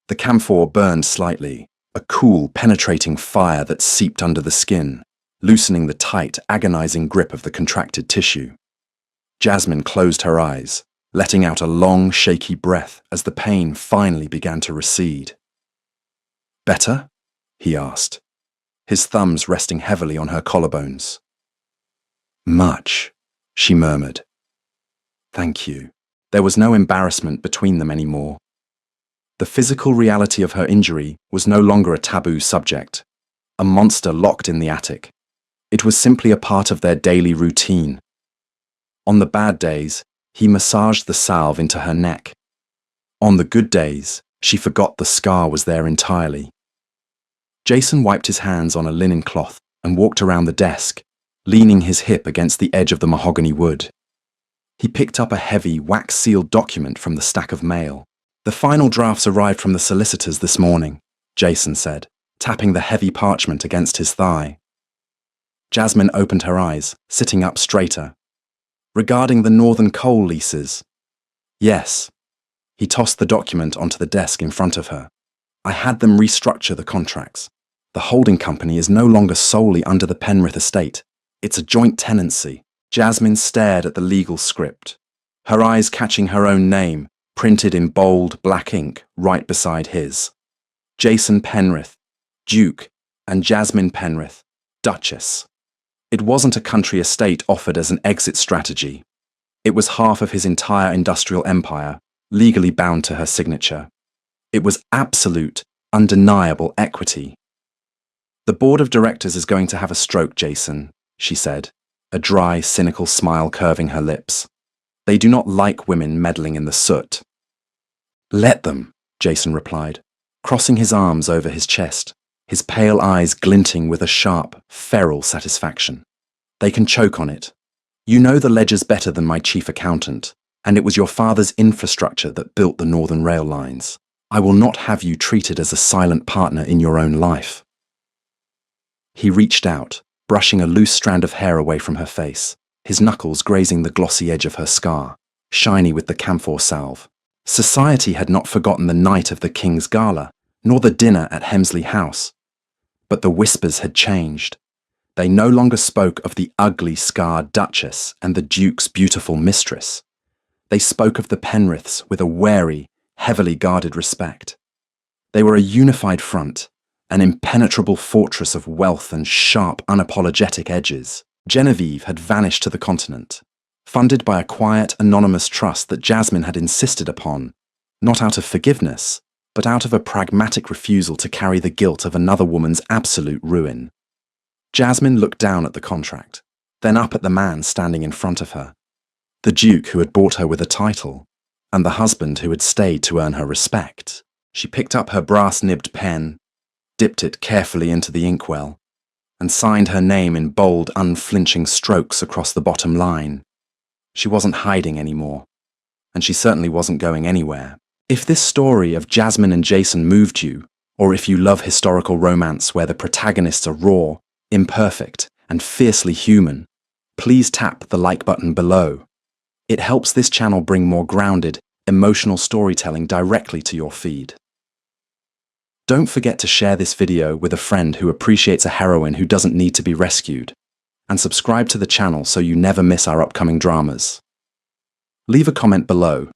S1: The camphor burned slightly, a cool, penetrating fire that seeped under the skin, loosening the tight, agonizing grip of the contracted tissue. Jasmine closed her eyes, letting out a long, shaky breath as the pain finally began to recede. "Better?" he asked, his thumbs resting heavily on her collarbones. "Much," she murmured. "Thank you." There was no embarrassment between them anymore. The physical reality of her injury was no longer a taboo subject, a monster locked in the attic. It was simply a part of their daily routine. On the bad days, he massaged the salve into her neck. On the good days, she forgot the scar was there entirely. Jason wiped his hands on a linen cloth and walked around the desk, leaning his hip against the edge of the mahogany wood. He picked up a heavy, wax-sealed document from the stack of mail. "The final drafts arrived from the solicitors this morning," Jason said, tapping the heavy parchment against his thigh. Jasmine opened her eyes, sitting up straighter. "Regarding the Northern coal leases?" "Yes." He tossed the document onto the desk in front of her. "I had them restructure the contracts. The holding company is no longer solely under the Penrith estate. It's a joint tenancy. Jasmine stared at the legal script, her eyes catching her own name, printed in bold black ink right beside his. Jason Penrith, Duke, and Jasmine Penrith, Duchess. It wasn't a country estate offered as an exit strategy. It was half of his entire industrial empire, legally bound to her signature. It was absolute, undeniable equity. "The board of directors is going to have a stroke, Jason," she said, a dry, cynical smile curving her lips. "They do not like women meddling in the soot." "Let them," Jason replied, crossing his arms over his chest, his pale eyes glinting with a sharp, feral satisfaction. "They can choke on it. You know the ledgers better than my chief accountant, and it was your father's infrastructure that built the Northern Rail lines. I will not have you treated as a silent partner in your own life." He reached out, brushing a loose strand of hair away from her face, his knuckles grazing the glossy edge of her scar, shiny with the camphor salve. Society had not forgotten the night of the King's Gala, nor the dinner at Hemsley House. But the whispers had changed. They no longer spoke of the ugly, scarred Duchess and the Duke's beautiful Mistress. They spoke of the Penriths with a wary, heavily guarded respect. They were a unified front, an impenetrable fortress of wealth and sharp, unapologetic edges. Genevieve had vanished to the continent, funded by a quiet, anonymous trust that Jasmine had insisted upon, not out of forgiveness, but out of a pragmatic refusal to carry the guilt of another woman's absolute ruin. Jasmine looked down at the contract, then up at the man standing in front of her, the Duke who had bought her with a title, and the husband who had stayed to earn her respect. She picked up her brass-nibbed pen, dipped it carefully into the inkwell, and signed her name in bold, unflinching strokes across the bottom line. She wasn't hiding anymore, and she certainly wasn't going anywhere. If this story of Jasmine and Jason moved you, or if you love historical romance where the protagonists are raw, imperfect, and fiercely human, please tap the like button below. It helps this channel bring more grounded, emotional storytelling directly to your feed. Don't forget to share this video with a friend who appreciates a heroine who doesn't need to be rescued, and subscribe to the channel so you never miss our upcoming dramas. Leave a comment below.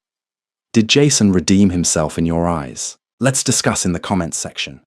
S1: Did Jason redeem himself in your eyes? Let's discuss in the comments section.